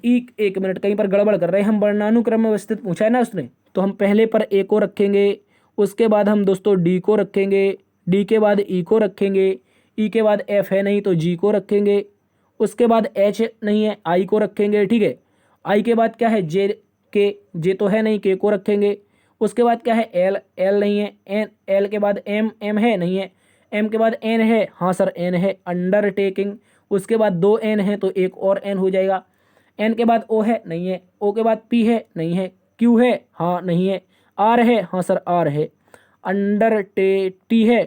एक मिनट, कहीं पर गड़बड़ कर रहे हैं हम। वर्णानुक्रम में व्यवस्थित पूछा है ना उसने, तो हम पहले पर A को रखेंगे, उसके बाद हम दोस्तों D को रखेंगे, D के बाद E को रखेंगे, E के बाद F है नहीं तो G को रखेंगे, उसके बाद H नहीं है, I को रखेंगे, ठीक है। I के बाद क्या है? J तो है नहीं, K को रखेंगे। उसके बाद क्या है? L नहीं है, L के बाद M है, नहीं है। M के बाद N है, हाँ सर N है, अंडरटेकिंग। उसके बाद 2 N है तो एक और N हो जाएगा। N के बाद O है, नहीं है। O के बाद P है, नहीं है। Q है, हाँ नहीं है। R है, हाँ सर R है। T है,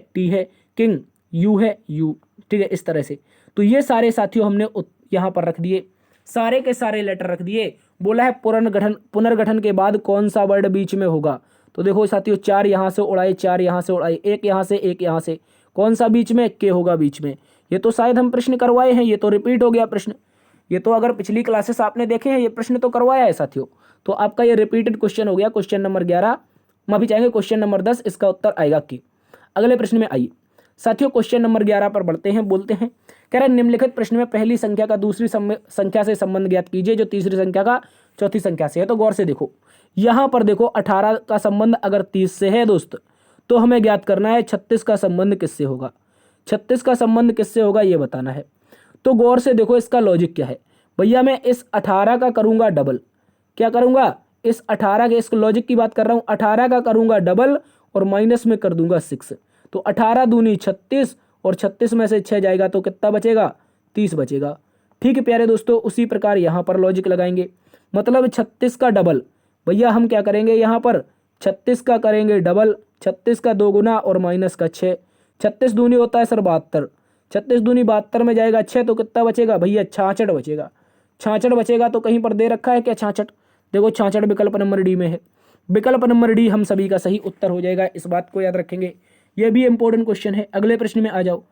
किंग, U है, U, ठीक है। इस तरह से तो ये सारे साथियों हमने यहाँ पर रख दिए, सारे के सारे लेटर रख दिए। बोला है पुनर्गठन के बाद कौन सा वर्ड बीच में होगा? तो देखो साथियों, 4 यहाँ से उड़ाए, 4 यहाँ से उड़ाए, एक यहाँ से, एक यहाँ से, कौन सा बीच में? के होगा बीच में। ये तो शायद हम प्रश्न करवाए हैं, ये तो रिपीट हो गया प्रश्न। ये तो अगर पिछली क्लासेस आपने देखे हैं, ये प्रश्न तो करवाया है साथियों। तो आपका ये रिपीटेड क्वेश्चन हो गया, क्वेश्चन नंबर 11, माफी चाहेंगे क्वेश्चन नंबर 10, इसका उत्तर आएगा की। अगले प्रश्न में आइए साथियों, क्वेश्चन नंबर 11 पर बढ़ते हैं। बोलते हैं, कह रहे निम्नलिखित प्रश्न में पहली संख्या का दूसरी संख्या से संबंध ज्ञात कीजिए जो तीसरी संख्या का चौथी संख्या से है। तो गौर से देखो, यहाँ पर देखो 18 का संबंध अगर 30 से है दोस्त, तो हमें ज्ञात करना है 36 का संबंध किससे होगा। 36 का संबंध किससे होगा ये बताना है। तो गौर से देखो इसका लॉजिक क्या है भैया, मैं इस 18 का करूंगा डबल। क्या करूंगा, इस 18 के, इस लॉजिक की बात कर रहा हूं, 18 का करूंगा डबल और माइनस में कर दूंगा 6। तो 18 दूनी 36 और 36 में से 6 जाएगा तो कितना बचेगा, 30 बचेगा। ठीक है प्यारे दोस्तों, उसी प्रकार यहाँ पर लॉजिक लगाएंगे। मतलब 36 का डबल भैया हम क्या करेंगे, यहाँ पर 36 का करेंगे डबल, 36 का 2 गुना और माइनस का 6। 36 दूनी होता है सर 72, 36 दूनी 72 में जाएगा 6 तो कितना बचेगा भैया, 66 बचेगा। 66 बचेगा तो कहीं पर दे रखा है क्या 66, देखो 66 विकल्प नंबर डी में है। विकल्प नंबर डी हम सभी का सही उत्तर हो जाएगा, इस बात को याद रखेंगे। यह भी इंपॉर्टेंट क्वेश्चन है। अगले प्रश्न में आ जाओ।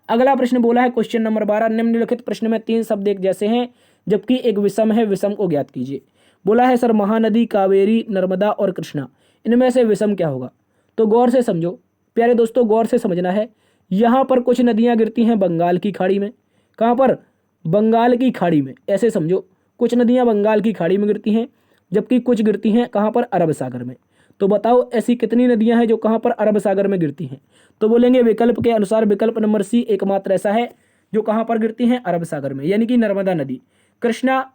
अगला प्रश्न बोला है क्वेश्चन नंबर 12, निम्नलिखित प्रश्न में 3 शब्द एक जैसे हैं जबकि एक विषम है, विषम को ज्ञात कीजिए। बोला है सर महानदी, कावेरी, नर्मदा और कृष्णा, इनमें से विषम क्या होगा। तो गौर से समझो प्यारे दोस्तों, गौर से समझना है। यहाँ पर कुछ नदियाँ गिरती हैं बंगाल की खाड़ी में। कहाँ पर, बंगाल की खाड़ी में, ऐसे समझो कुछ नदियाँ बंगाल की खाड़ी में गिरती हैं जबकि कुछ गिरती हैं कहाँ पर, अरब सागर में। तो बताओ ऐसी कितनी नदियां हैं जो कहां पर, अरब सागर में गिरती हैं। तो बोलेंगे विकल्प के अनुसार विकल्प नंबर सी एकमात्र ऐसा है जो कहां पर गिरती हैं, अरब सागर में, यानी कि नर्मदा नदी, कृष्णा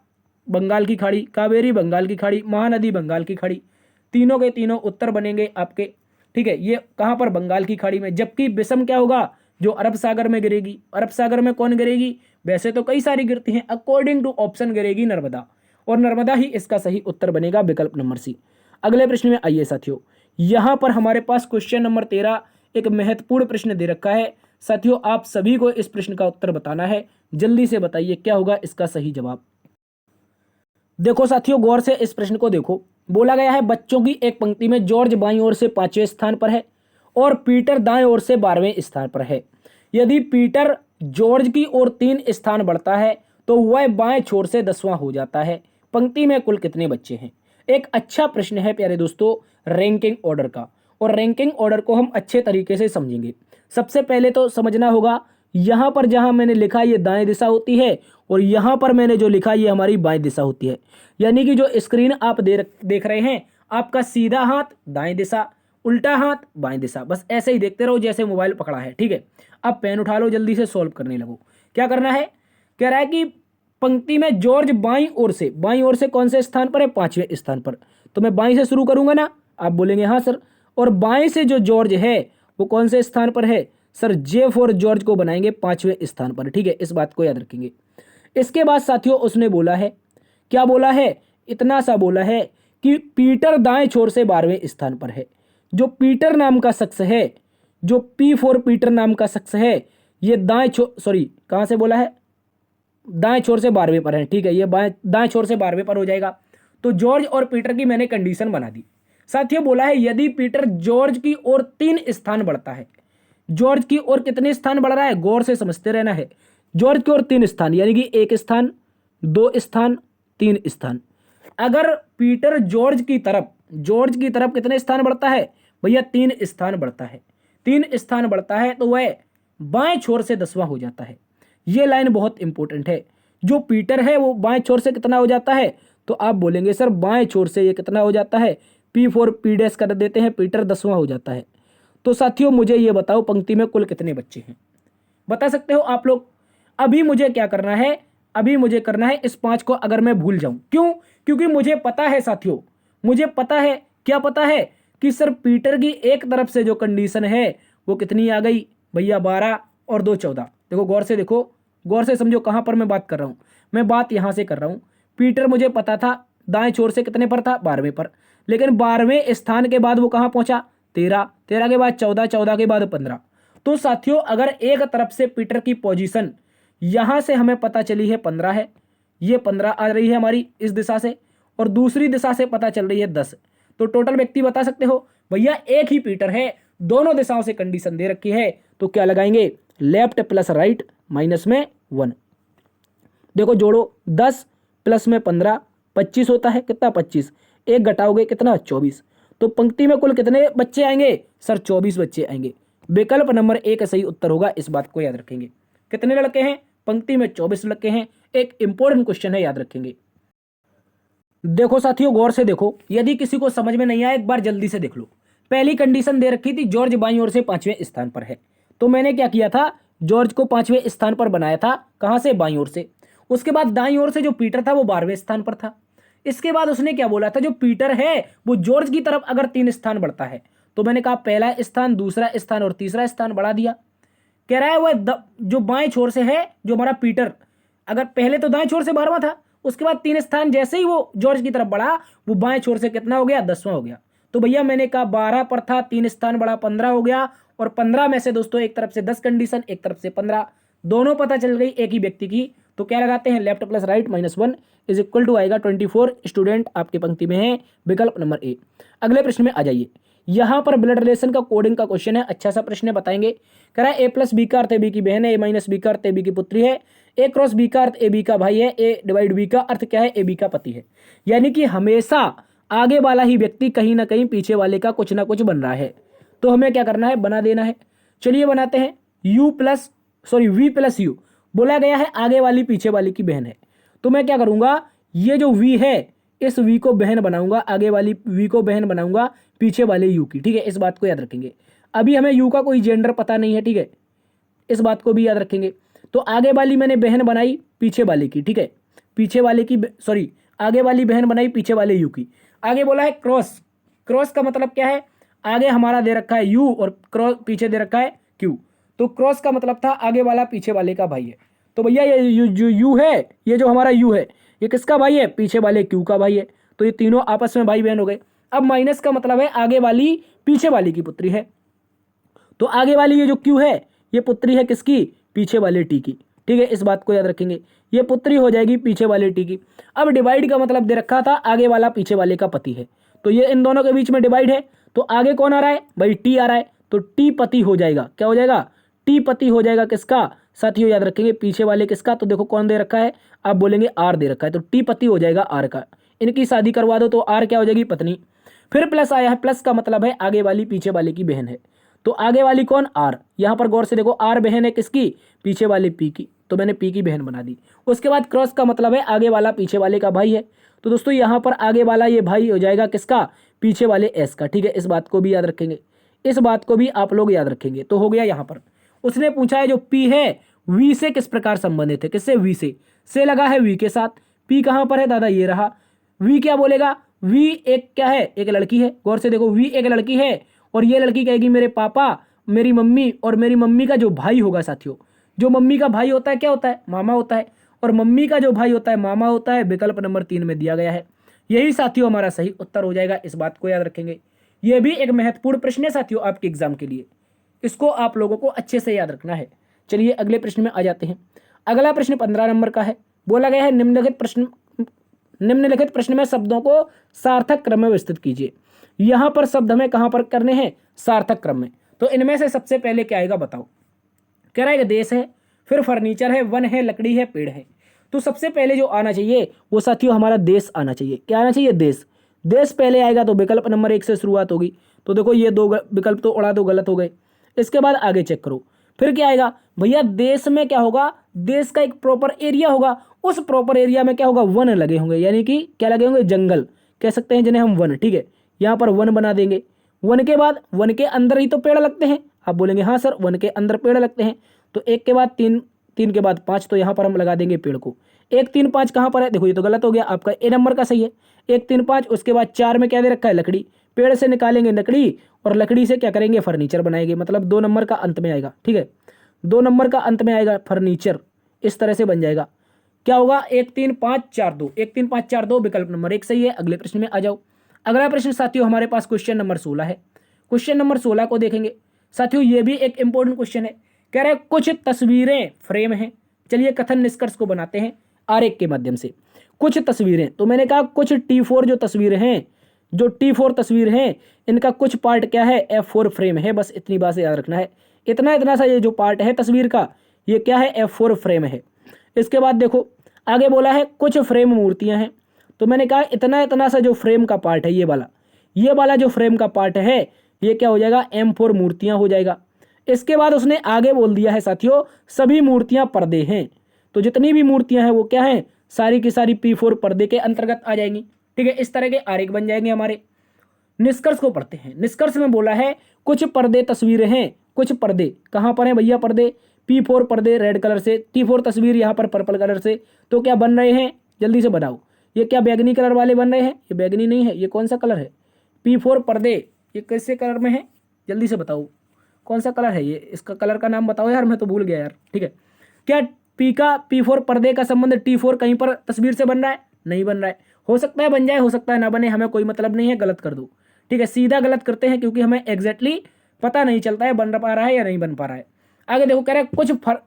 बंगाल की खाड़ी, कावेरी बंगाल की खाड़ी, महानदी बंगाल की खाड़ी। तीनों के तीनों उत्तर बनेंगे आपके। ठीक है, ये कहां पर, बंगाल की खाड़ी में। जबकि विषम क्या होगा, जो अरब सागर में गिरेगी। अरब सागर में कौन गिरेगी, वैसे तो कई सारी गिरती हैं, अकॉर्डिंग टू ऑप्शन गिरेगी नर्मदा, और नर्मदा ही इसका सही उत्तर बनेगा, विकल्प नंबर सी। अगले प्रश्न में आइए साथियों, यहां पर हमारे पास क्वेश्चन नंबर 13 एक महत्वपूर्ण प्रश्न दे रखा है। साथियों आप सभी को इस प्रश्न का उत्तर बताना है, जल्दी से बताइए क्या होगा इसका सही जवाब। देखो साथियों गौर से इस प्रश्न को देखो, बोला गया है बच्चों की एक पंक्ति में जॉर्ज बाईं ओर से 5वें स्थान पर है और पीटर दाएं ओर से 12वें स्थान पर है। यदि पीटर जॉर्ज की ओर 3 स्थान बढ़ता है तो वह बाएं छोर से 10वां हो जाता है। पंक्ति में कुल कितने बच्चे हैं। एक अच्छा प्रश्न है प्यारे दोस्तों रैंकिंग ऑर्डर का, और रैंकिंग ऑर्डर को हम अच्छे तरीके से समझेंगे। सबसे पहले तो समझना होगा, यहां पर जहां मैंने लिखा ये दाएं दिशा होती है और यहां पर मैंने जो लिखा ये हमारी बाएं दिशा होती है। यानी कि जो स्क्रीन आप देख रहे हैं, आपका सीधा हाथ दाएं दिशा, उल्टा हाथ बाएं दिशा, बस ऐसे ही देखते रहो जैसे मोबाइल पकड़ा है। ठीक है, अब पेन उठा लो, जल्दी से सॉल्व करने लगो। क्या करना है, कह रहा है कि पंक्ति में जॉर्ज बाईं ओर से कौन से स्थान पर है, 5वें स्थान पर। तो मैं बाईं से शुरू करूंगा ना, आप बोलेंगे हाँ सर, और बाएं से जो जॉर्ज है वो कौन से स्थान पर है सर, जे फॉर जॉर्ज को बनाएंगे 5वें स्थान पर। ठीक है, इस बात को याद रखेंगे। इसके बाद साथियों उसने बोला है, क्या बोला है, इतना सा बोला है कि पीटर दाएं छोर से 12वें स्थान पर है। जो पीटर नाम का शख्स है, जो पी फॉर पीटर नाम का शख्स है, ये कहां से बोला है, दाएं छोर से 12वें पर है। ठीक है, ये दाएं छोर से 12वें पर हो जाएगा। तो जॉर्ज और पीटर की मैंने कंडीशन बना दी। साथियों बोला है यदि पीटर जॉर्ज की ओर 3 स्थान बढ़ता है, जॉर्ज की ओर कितने स्थान बढ़ रहा है, गौर से समझते रहना है। जॉर्ज की ओर 3 स्थान, यानी कि 1 स्थान, 2 स्थान, 3 स्थान। अगर पीटर जॉर्ज की तरफ कितने स्थान बढ़ता है भैया, 3 स्थान बढ़ता है। 3 स्थान बढ़ता है तो वह बाएं छोर से 10वां हो जाता है। यह लाइन बहुत इंपॉर्टेंट है। जो पीटर है वो बाएं छोर से कितना हो जाता है, तो आप बोलेंगे सर बाएं छोर से ये कितना हो जाता है, पी फॉर पी डैश कर देते हैं, पीटर 10वां हो जाता है। तो साथियों मुझे ये बताओ पंक्ति में कुल कितने बच्चे हैं, बता सकते हो आप लोग। अभी मुझे क्या करना है, अभी मुझे करना है इस 5 को अगर मैं भूल जाऊं, क्यों, क्योंकि मुझे पता है साथियों, मुझे पता है, क्या पता है कि सर पीटर की एक तरफ से जो कंडीशन है वो कितनी आ गई भैया, 12 और 2 14। देखो गौर से देखो, गौर से समझो कहां पर मैं बात कर रहा हूं। मैं बात यहां से कर रहा हूं, पीटर मुझे पता था दाएं छोर से कितने पर था, 12वें पर, लेकिन 12वें स्थान के बाद वो कहां पहुंचा, 13, 13 के बाद 14, 14 के बाद 15। तो साथियों अगर एक तरफ से पीटर की पोजीशन यहां से हमें पता चली है 15 है, ये 15 आ रही है हमारी इस दिशा से, और दूसरी दिशा से पता चल रही है 10, तो टोटल व्यक्ति बता सकते हो भैया एक ही पीटर है, दोनों दिशाओं से कंडीशन दे रखी है। तो क्या लगाएंगे, लेफ्ट प्लस राइट माइनस में 1। देखो जोड़ो, 10 प्लस में 15 25 होता है, कितना 25, एक घटाओगे कितना 24। तो पंक्ति में कुल कितने बच्चे आएंगे सर, 24 बच्चे आएंगे। विकल्प नंबर 1 सही उत्तर होगा, इस बात को याद रखेंगे। कितने लड़के हैं, पंक्ति में 24 लड़के हैं। एक इंपॉर्टेंट क्वेश्चन है, याद रखेंगे। देखो साथियों, गौर से देखो, यदि किसी को समझ में नहीं आया एक बार जल्दी से देख लो। पहली कंडीशन दे रखी थी जॉर्ज बाईं ओर से 5वें स्थान पर है, तो मैंने क्या किया था, जॉर्ज को 5वें स्थान पर बनाया था। कहां से? बाईं ओर से। उसके बाद दाईं ओर से जो पीटर था वो 12वें स्थान पर था। इसके बाद उसने क्या बोला था, जो पीटर है वो जॉर्ज की तरफ अगर 3 स्थान बढ़ता है, तो मैंने कहा पहला स्थान, दूसरा स्थान और तीसरा स्थान बढ़ा दिया। कह रहा है वह जो बाएं छोर से है, जो हमारा पीटर, अगर पहले तो दाएं छोर से 12वां था, उसके बाद 3 स्थान जैसे ही वो जॉर्ज की तरफ बढ़ा, वो बाएं छोर से कितना हो गया? 10वां हो गया। तो भैया मैंने कहा 12 पर था, 3 स्थान बढ़ा, 15 हो गया। और 15 में से दोस्तों एक तरफ से 10 कंडीशन, एक तरफ से 15, दोनों पता चल गई एक ही व्यक्ति की। तो क्या लगाते हैं? Left plus right -1 is equal to आएगा 24 स्टूडेंट आपकी पंक्ति में है, विकल्प नंबर ए। अगले प्रश्न में आ जाइए। यहां पर ब्लड रिलेशन का कोडिंग का क्वेश्चन है, अच्छा सा प्रश्न बताएंगे। कह रहा है ए प्लस बी का अर्थ ए बी की बहन है, ए माइनस बी का अर्थ ए बी की पुत्री है, ए क्रॉस बी का अर्थ ए बी का भाई है, ए डिवाइड बी का अर्थ क्या है? ए बी का पति है। यानी कि हमेशा आगे वाला ही व्यक्ति कहीं ना कहीं पीछे वाले का कुछ ना कुछ बन रहा है, तो हमें क्या करना है? बना देना है। चलिए बनाते हैं। वी प्लस यू बोला गया है, आगे वाली पीछे वाली की बहन है, तो मैं क्या करूंगा, ये जो वी है इस वी को बहन बनाऊंगा, आगे वाली वी को बहन बनाऊंगा पीछे वाले यू की, ठीक है, इस बात को याद रखेंगे। अभी हमें यू का कोई जेंडर पता नहीं है, ठीक है, इस बात को भी याद रखेंगे। तो आगे वाली मैंने बहन बनाई पीछे वाले की, ठीक है, पीछे वाले की आगे वाली बहन बनाई पीछे वाले यू की। आगे बोला है क्रॉस, क्रॉस का मतलब क्या है? आगे हमारा दे रखा है यू और क्रॉस पीछे दे रखा है क्यू, तो क्रॉस का मतलब था आगे वाला पीछे वाले का भाई है। तो भैया ये जो यू है, ये जो हमारा यू है, ये किसका भाई है? पीछे वाले क्यू का भाई है। तो ये तीनों आपस में भाई बहन हो गए। अब माइनस का मतलब है आगे वाली पीछे वाली की पुत्री है, तो आगे वाली ये जो क्यू है ये पुत्री है किसकी? पीछे वाले टी की, ठीक है, इस बात को याद रखेंगे। ये पुत्री हो जाएगी पीछे वाले टी की। अब डिवाइड का मतलब दे रखा था आगे वाला पीछे वाले का पति है, तो ये इन दोनों के बीच में डिवाइड है, तो आगे कौन आ रहा है? भाई टी आ रहा है, तो टी पति हो जाएगा। क्या हो जाएगा? टी पति हो जाएगा किसका? साथियों याद रखेंगे पीछे वाले किसका, तो देखो कौन दे रखा है, आप बोलेंगे आर दे रखा है, तो टी पति हो जाएगा आर का। इनकी शादी करवा दो तो आर क्या हो जाएगी? पत्नी। फिर प्लस आया है, प्लस का मतलब है आगे वाली पीछे वाले की बहन है, तो आगे वाली कौन? आर। यहां पर गौर से देखो, आर बहन है किसकी? पीछे वाले पी की, तो मैंने पी की बहन बना दी। उसके बाद क्रॉस का मतलब है आगे वाला पीछे वाले का भाई है, तो दोस्तों यहां पर आगे वाला ये भाई हो जाएगा किसका? पीछे वाले एस का, ठीक है, इस बात को भी याद रखेंगे, इस बात को भी आप लोग याद रखेंगे। तो हो गया यहां पर। उसने पूछा है जो पी है वी से किस प्रकार संबंधित है? किससे? वी से लगा है वी के साथ। पी कहां पर है दादा? ये रहा। वी क्या बोलेगा? वी एक क्या है? एक लड़की है। गौर से देखो, वी एक लड़की है और ये लड़की कहेगी मेरे पापा, मेरी मम्मी, और मेरी मम्मी का जो भाई होगा साथियों, जो मम्मी का भाई होता है क्या होता है? मामा होता है, और मम्मी का जो भाई होता है मामा होता है। विकल्प नंबर 3 में दिया गया है, यही साथियों हमारा सही उत्तर हो जाएगा, इस बात को याद रखेंगे। यह भी एक महत्वपूर्ण प्रश्न है साथियों आपके एग्जाम के लिए, इसको आप लोगों को अच्छे से याद रखना है। चलिए अगले प्रश्न में आ जाते हैं। अगला प्रश्न 15 नंबर का है। बोला गया है निम्नलिखित प्रश्न में शब्दों को सार्थक क्रम में व्यवस्थित कीजिए। यहां पर शब्द हमें कहां पर करने हैं? सार्थक क्रम में। तो इनमें से सबसे पहले क्या आएगा बताओ? कह रहा है देश है, फिर फर्नीचर है, वन है, लकड़ी है, पेड़ है। तो सबसे पहले जो आना चाहिए वो साथियों हमारा देश आना चाहिए। क्या आना चाहिए? देश। देश पहले आएगा तो विकल्प नंबर 1 से शुरुआत होगी। तो देखो ये दो विकल्प तो उड़ा दो, गलत हो गए। इसके बाद आगे चेक करो, फिर क्या आएगा भैया? देश में क्या होगा? देश का एक प्रॉपर एरिया होगा, उस प्रॉपर एरिया में क्या होगा? वन लगे होंगे, यानी कि क्या लगे होंगे? जंगल कह सकते हैं जिन्हें हम वन, ठीक है, यहाँ पर वन बना देंगे। वन के बाद वन के अंदर ही तो पेड़ लगते हैं। आप बोलेंगे हाँ सर वन के अंदर पेड़ लगते हैं, तो 1 के बाद 3, 3 के बाद 5, तो यहाँ पर हम लगा देंगे पेड़ को। 1 3 5 कहाँ पर है? देखो ये तो गलत हो गया, आपका ए नंबर का सही है। 1 3 5, उसके बाद 4 में क्या दे रखा है? लकड़ी। पेड़ से निकालेंगे लकड़ी और लकड़ी से क्या करेंगे? फर्नीचर बनाएंगे, मतलब 2 नंबर का अंत में आएगा, ठीक है, 2 नंबर का अंत में आएगा फर्नीचर, इस तरह से बन जाएगा। क्या होगा? 1 3 5 4 2, 1 3 5 4 2, विकल्प नंबर 1 सही है। अगले प्रश्न में आ जाओ। अगला प्रश्न साथियों हमारे पास क्वेश्चन नंबर 16 है। क्वेश्चन नंबर 16 को देखेंगे साथियों, ये भी एक इंपॉर्टेंट क्वेश्चन है। कह रहे हैं कुछ तस्वीरें फ्रेम हैं। चलिए कथन निष्कर्ष को बनाते हैं आरेख के माध्यम से। कुछ तस्वीरें, तो मैंने कहा कुछ T4 जो तस्वीरें हैं, जो T4 तस्वीर हैं, इनका कुछ पार्ट क्या है? F4 फ्रेम है। बस इतनी बात से याद रखना है। इतना सा ये जो पार्ट है तस्वीर का, ये क्या है? F4 फ्रेम है। इसके बाद देखो आगे बोला है कुछ फ्रेम मूर्तियां हैं, तो मैंने कहा इतना सा जो फ्रेम का पार्ट है, ये वाला जो फ्रेम का पार्ट है, ये क्या हो जाएगा? M4 मूर्तियां हो जाएगा। इसके बाद उसने आगे बोल दिया है साथियों सभी मूर्तियां पर्दे हैं, तो जितनी भी मूर्तियां हैं वो क्या हैं? सारी की सारी P4 पर्दे के अंतर्गत आ जाएंगी। ठीक है, इस तरह के आरेख बन जाएंगे हमारे। निष्कर्ष को पढ़ते हैं। निष्कर्ष में बोला है कुछ पर्दे तस्वीरें हैं, कुछ पर्दे कहाँ पर हैं भैया पर्दे, P4 पर्दे रेड कलर से, T4 तस्वीर यहाँ पर पर्पल कलर से। तो क्या बन रहे हैं, जल्दी से बताओ। ये क्या बैगनी कलर वाले बन रहे हैं, ये बैगनी नहीं है, ये कौन सा कलर है, P4 पर्दे ये कैसे कलर में है, जल्दी से बताओ कौन सा कलर है ये, इसका कलर का नाम बताओ यार, मैं तो भूल गया यार। ठीक है, क्या P4 पर्दे का संबंध T4 कहीं पर तस्वीर से बन रहा है, नहीं बन रहा है। हो सकता है बन जाए, हो सकता है ना बने, हमें कोई मतलब नहीं है, गलत कर दो। ठीक है, सीधा गलत करते हैं क्योंकि हमें एग्जैक्टली पता नहीं चलता है बन पा रहा है या नहीं बन पा रहा है। आगे देखो, कह रहा है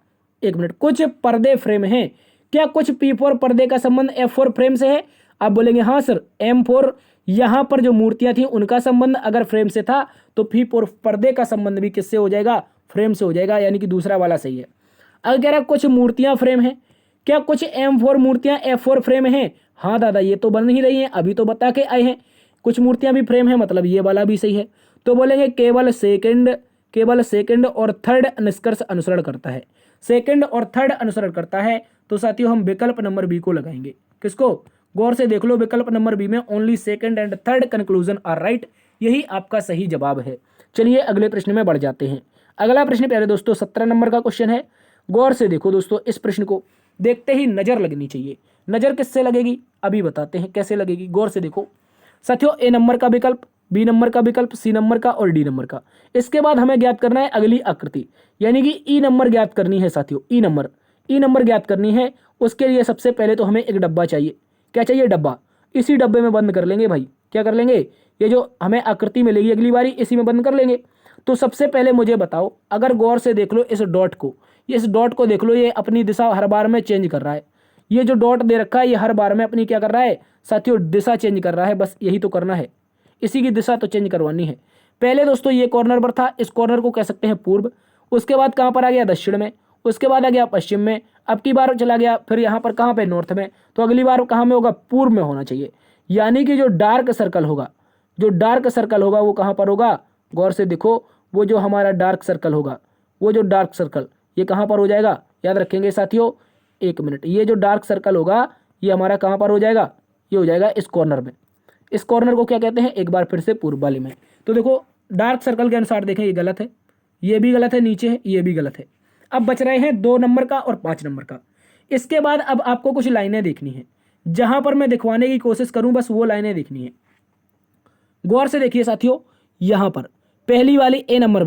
एक मिनट, कुछ पर्दे फ्रेम हैं, क्या कुछ P4 पर्दे का संबंध F4 फ्रेम से है। आप बोलेंगे हाँ सर, M4 यहाँ पर जो मूर्तियां थी उनका संबंध अगर फ्रेम से था तो P4 पर्दे का संबंध भी किससे हो जाएगा, फ्रेम से हो जाएगा, यानी कि दूसरा वाला सही है। अगर कह रहा है कुछ मूर्तियां फ्रेम हैं, क्या कुछ M4 मूर्तियां F4 फ्रेम हैं। हाँ दादा, ये तो बन ही रही हैं, अभी तो बता के आए हैं कुछ मूर्तियां भी फ्रेम है, मतलब ये वाला भी सही है। तो बोलेंगे केवल सेकंड और थर्ड निष्कर्ष अनुसरण करता है, सेकंड और थर्ड अनुसरण करता है। तो साथियों हम विकल्प नंबर बी को लगाएंगे। किसको, गौर से देख लो, विकल्प नंबर बी में only second and third conclusion are right, यही आपका सही जवाब है। चलिए अगले प्रश्न में बढ़ जाते हैं। अगला प्रश्न प्यारे दोस्तों 17 नंबर का क्वेश्चन है। गौर से देखो दोस्तों, इस प्रश्न को देखते ही नजर लगनी चाहिए। नजर किससे लगेगी अभी बताते हैं कैसे लगेगी, गौर से देखो साथियों। ए नंबर का विकल्प, बी नंबर का विकल्प, सी नंबर का और डी नंबर का। इसके बाद हमें ज्ञात करना है अगली आकृति, यानी कि ई नंबर ज्ञात करनी है साथियों। ई नंबर ज्ञात करनी है। उसके लिए सबसे पहले तो हमें एक डब्बा चाहिए। क्या चाहिए, डब्बा। इसी डब्बे में बंद कर लेंगे भाई, क्या कर लेंगे, ये जो हमें आकृति मिलेगी अगली बारी इसी में बंद कर लेंगे। तो सबसे पहले मुझे बताओ, अगर गौर से देख लो इस डॉट को, इस डॉट को देख लो, ये अपनी दिशा हर बार में चेंज कर रहा है। ये जो डॉट दे रखा है ये हर बार में अपनी क्या कर रहा है साथियों, दिशा चेंज कर रहा है। बस यही तो करना है, इसी की दिशा तो चेंज करवानी है। पहले दोस्तों ये कॉर्नर पर था, इस कॉर्नर को कह सकते हैं पूर्व। उसके बाद कहाँ पर आ गया, दक्षिण में। उसके बाद आ गया पश्चिम में। अब की बार चला गया फिर यहाँ पर कहाँ पे, नॉर्थ में। तो अगली बार कहाँ में होगा, पूर्व में होना चाहिए। यानी कि जो डार्क सर्कल होगा, वो कहाँ पर होगा, गौर से देखो, वो जो हमारा डार्क सर्कल होगा, वो जो डार्क सर्कल ये कहाँ पर हो जाएगा, याद रखेंगे साथियों, एक मिनट, ये जो डार्क सर्कल होगा ये हमारा कहाँ पर हो जाएगा, ये हो जाएगा इस कॉर्नर में। इस कॉर्नर को क्या कहते हैं, एक बार फिर से पूर्व वाले में। तो देखो डार्क सर्कल के अनुसार देखें, ये गलत है, ये भी गलत है, नीचे है ये भी गलत है। अब बच रहे हैं 2 नंबर का और 5 नंबर का। इसके बाद अब आपको कुछ लाइनें देखनी है, जहां पर मैं दिखवाने की कोशिश करूं बस वो लाइनें देखनी है। गौर से देखिए साथियों, यहां पर पहली वाली ए नंबर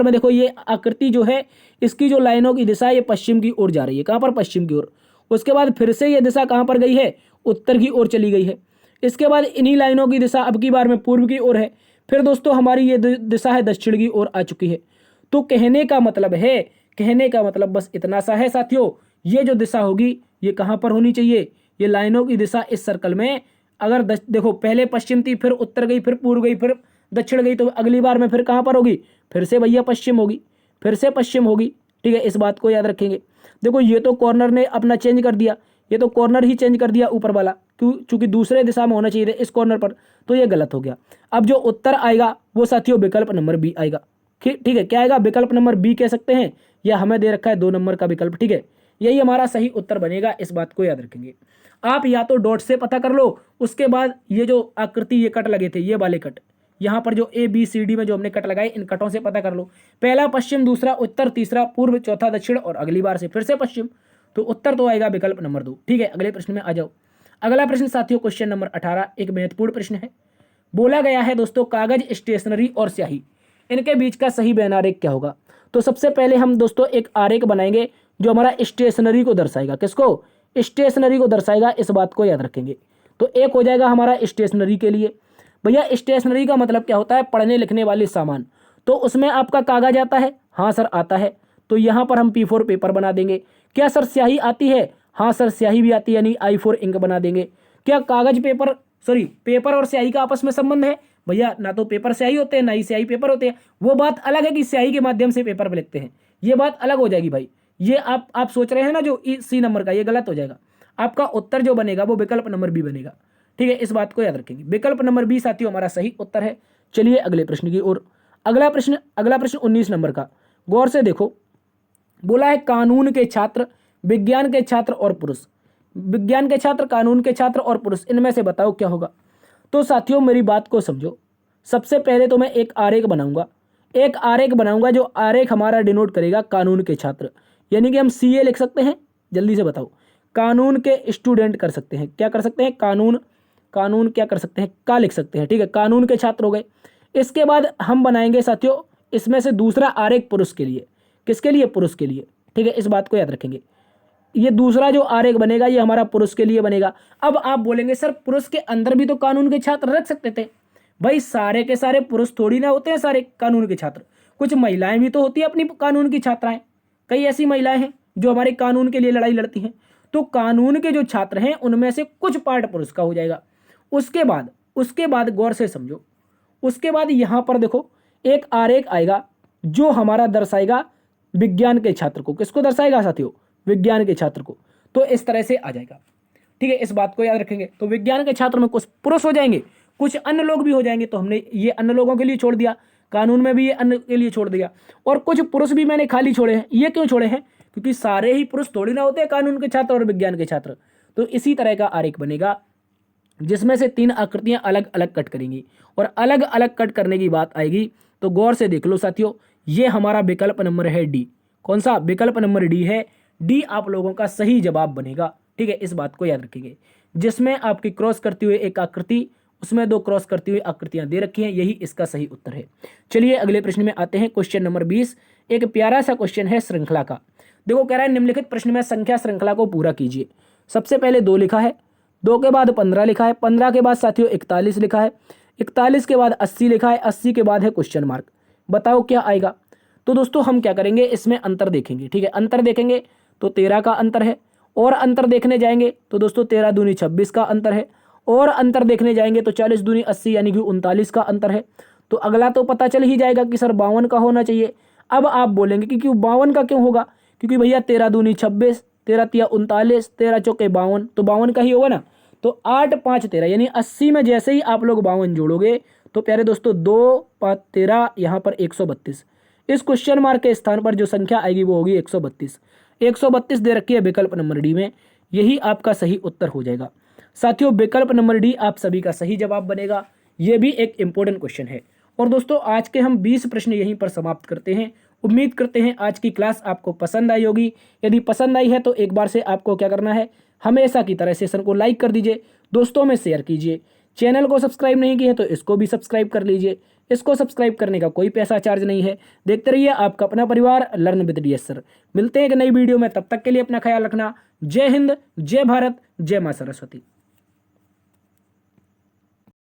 में देखो, ये आकृति जो है इसकी जो लाइनों की दिशा ये पश्चिम की ओर जा रही है। कहां पर, पश्चिम की ओर। उसके बाद फिर से ये दिशा कहां पर गई है, उत्तर की ओर चली गई है। इसके बाद इन्हीं लाइनों की दिशा अब की बार में पूर्व की ओर है। फिर दोस्तों हमारी ये दिशा है दक्षिण की ओर आ चुकी है। तो कहने का मतलब बस इतना सा है साथियों, ये जो दिशा होगी ये कहां पर होनी चाहिए, ये लाइनों की दिशा इस सर्कल में। अगर देखो पहले पश्चिम थी, फिर उत्तर गई, फिर पूर्व गई, फिर दक्षिण गई, तो अगली बार में फिर कहां पर होगी, फिर से भैया पश्चिम होगी, ठीक है, इस बात को याद रखेंगे। देखो ये तो कॉर्नर ने अपना चेंज कर दिया, ये तो कॉर्नर ही चेंज कर दिया ऊपर वाला, चूंकि दूसरे दिशा में होना चाहिए था इस कॉर्नर पर, तो ये गलत हो गया। अब जो उत्तर आएगा वो साथियों विकल्प नंबर बी आएगा। ठीक है, क्या आएगा, विकल्प नंबर बी कह सकते हैं, या हमें दे रखा है 2 नंबर का विकल्प। ठीक है, यही हमारा सही उत्तर बनेगा, इस बात को याद रखेंगे। आप या तो डॉट से पता कर लो, उसके बाद ये जो आकृति ये कट लगे थे, ये वाले कट, यहाँ पर जो ABCD में जो हमने कट लगाए इन कटों से पता कर लो। पहला पश्चिम, दूसरा उत्तर, तीसरा पूर्व, चौथा दक्षिण और अगली बार से फिर से पश्चिम। तो उत्तर तो आएगा विकल्प नंबर 2। ठीक है, अगले प्रश्न में आ जाओ। अगला प्रश्न साथियों क्वेश्चन नंबर 18 एक महत्वपूर्ण प्रश्न है। बोला गया है दोस्तों, कागज, स्टेशनरी और स्याही, इनके बीच का सही बैन आरेख क्या होगा। तो सबसे पहले हम दोस्तों एक आरेख बनाएंगे जो हमारा स्टेशनरी को दर्शाएगा। किसको, स्टेशनरी को दर्शाएगा, इस बात को याद रखेंगे। तो एक हो जाएगा हमारा स्टेशनरी के लिए। भैया स्टेशनरी का मतलब क्या होता है, पढ़ने लिखने वाले सामान। तो उसमें आपका कागज आता है, हाँ सर आता है। तो यहाँ पर हम P4 पेपर बना देंगे। क्या सर स्याही आती है, हाँ सर स्याही भी आती है, यानी I4 इंक बना देंगे। क्या कागज पेपर और स्याही का आपस में संबंध है, भैया ना तो पेपर स्याही होते हैं ना ही स्याही पेपर होते हैं। वो बात अलग है कि स्याही के माध्यम से पेपर पे लिखते हैं, ये बात अलग हो जाएगी भाई। ये आप सोच रहे हैं ना जो C नंबर का, ये गलत हो जाएगा। आपका उत्तर जो बनेगा वो विकल्प नंबर बी बनेगा। ठीक है, इस बात को याद रखेंगे, विकल्प नंबर बी साथियों हमारा सही उत्तर है। चलिए अगले प्रश्न की ओर। अगला प्रश्न 19 नंबर का। गौर से देखो, बोला है कानून के छात्र, विज्ञान के छात्र और पुरुष। विज्ञान के छात्र, कानून के छात्र और पुरुष, इनमें से बताओ क्या होगा। तो साथियों मेरी बात को समझो। सबसे पहले तो मैं एक आरेख बनाऊंगा, जो आरेख हमारा डिनोट करेगा कानून के छात्र, यानी कि हम सीए लिख सकते हैं, जल्दी से बताओ, कानून के स्टूडेंट कर सकते हैं, क्या कर सकते हैं, कानून क्या कर सकते हैं, का लिख सकते हैं, ठीक है, कानून के छात्र हो गए। इसके बाद हम बनाएंगे साथियों इसमें से दूसरा आरेख पुरुष के लिए, किसके लिए, पुरुष के लिए, ठीक है, इस बात को याद रखेंगे। ये दूसरा जो आरेख बनेगा ये हमारा पुरुष के लिए बनेगा। अब आप बोलेंगे सर पुरुष के अंदर भी तो कानून के छात्र रख सकते थे। भाई सारे के सारे पुरुष थोड़ी ना होते हैं सारे कानून के छात्र, कुछ महिलाएं भी तो होती है अपनी कानून की छात्राएं। कई ऐसी महिलाएं हैं जो हमारे कानून के लिए लड़ाई लड़ती हैं। तो कानून के जो छात्र हैं उनमें से कुछ पार्ट पुरुष का हो जाएगा। उसके बाद गौर से समझो, उसके बाद यहां पर देखो एक आरेख आएगा जो हमारा दर्शाएगा विज्ञान के छात्र को। किसको दर्शाएगा साथियों, विज्ञान के छात्र को। तो इस तरह से आ जाएगा, ठीक है, इस बात को याद रखेंगे। तो विज्ञान के छात्र में कुछ पुरुष हो जाएंगे, कुछ अन्य लोग भी हो जाएंगे। तो हमने ये अन्य लोगों के लिए छोड़ दिया, कानून में भी ये अन्य के लिए छोड़ दिया, और कुछ पुरुष भी मैंने खाली छोड़े हैं। ये क्यों छोड़े हैं, क्योंकि सारे ही पुरुष थोड़ी ना होते हैं कानून के छात्र और विज्ञान के छात्र। तो इसी तरह का आरेख बनेगा जिसमें से 3 आकृतियां अलग अलग कट करेंगी, और अलग अलग कट करने की बात आएगी तो गौर से देख लो साथियों, ये हमारा विकल्प नंबर है डी। कौन सा, विकल्प नंबर डी है। डी आप लोगों का सही जवाब बनेगा, ठीक है, इस बात को याद रखेंगे। जिसमें आपकी क्रॉस करती हुई एक आकृति, उसमें 2 क्रॉस करती हुई आकृतियां दे रखी हैं, यही इसका सही उत्तर है। चलिए अगले प्रश्न में आते हैं, क्वेश्चन नंबर 20। एक प्यारा सा क्वेश्चन है श्रृंखला का। देखो कह रहा है निम्नलिखित प्रश्न में संख्या श्रृंखला को पूरा कीजिए। सबसे पहले 2 लिखा है, 2 के बाद 15 लिखा है, 15 के बाद साथियों 41 लिखा है, 41 के बाद 80 लिखा है, 80 के बाद है क्वेश्चन मार्क। बताओ क्या आएगा। तो दोस्तों हम क्या करेंगे, इसमें अंतर देखेंगे, ठीक है, अंतर देखेंगे तो 13 का अंतर है, और अंतर देखने जाएंगे तो दोस्तों 13 दूनी 26 का अंतर है, और अंतर देखने जाएंगे तो 40 दूनी 80 यानी कि 39 का अंतर है। तो अगला तो पता चल ही जाएगा कि सर 52 का होना चाहिए। अब आप बोलेंगे कि क्यों 52 का क्यों होगा, क्योंकि भैया 13 दूनी 26, 13 तिया 39, 13 चौके 52, तो 52 का ही होगा ना। तो 8 5 13 यानी 80 में जैसे ही आप लोग 52 जोड़ोगे तो प्यारे दोस्तों 2 5 13 यहाँ पर 132। इस क्वेश्चन मार्क के स्थान पर जो संख्या आएगी वो होगी 132। 132 दे रखी है विकल्प नंबर डी में, यही आपका सही उत्तर हो जाएगा। साथियों विकल्प नंबर डी आप सभी का सही जवाब बनेगा। यह भी एक इंपॉर्टेंट क्वेश्चन है। और दोस्तों आज के हम 20 प्रश्न यहीं पर समाप्त करते हैं। उम्मीद करते हैं आज की क्लास आपको पसंद आई होगी। यदि पसंद आई है तो एक बार से आपको क्या करना है, हमेशा की तरह सेशन को लाइक कर दीजिए, दोस्तों में शेयर कीजिए। चैनल को सब्सक्राइब नहीं किया है तो इसको भी सब्सक्राइब कर लीजिए। इसको सब्सक्राइब करने का कोई पैसा चार्ज नहीं है। देखते रहिए आपका अपना परिवार लर्न विद डीएस सर। मिलते हैं एक नई वीडियो में, तब तक के लिए अपना ख्याल रखना। जय हिंद, जय भारत, जय मां सरस्वती।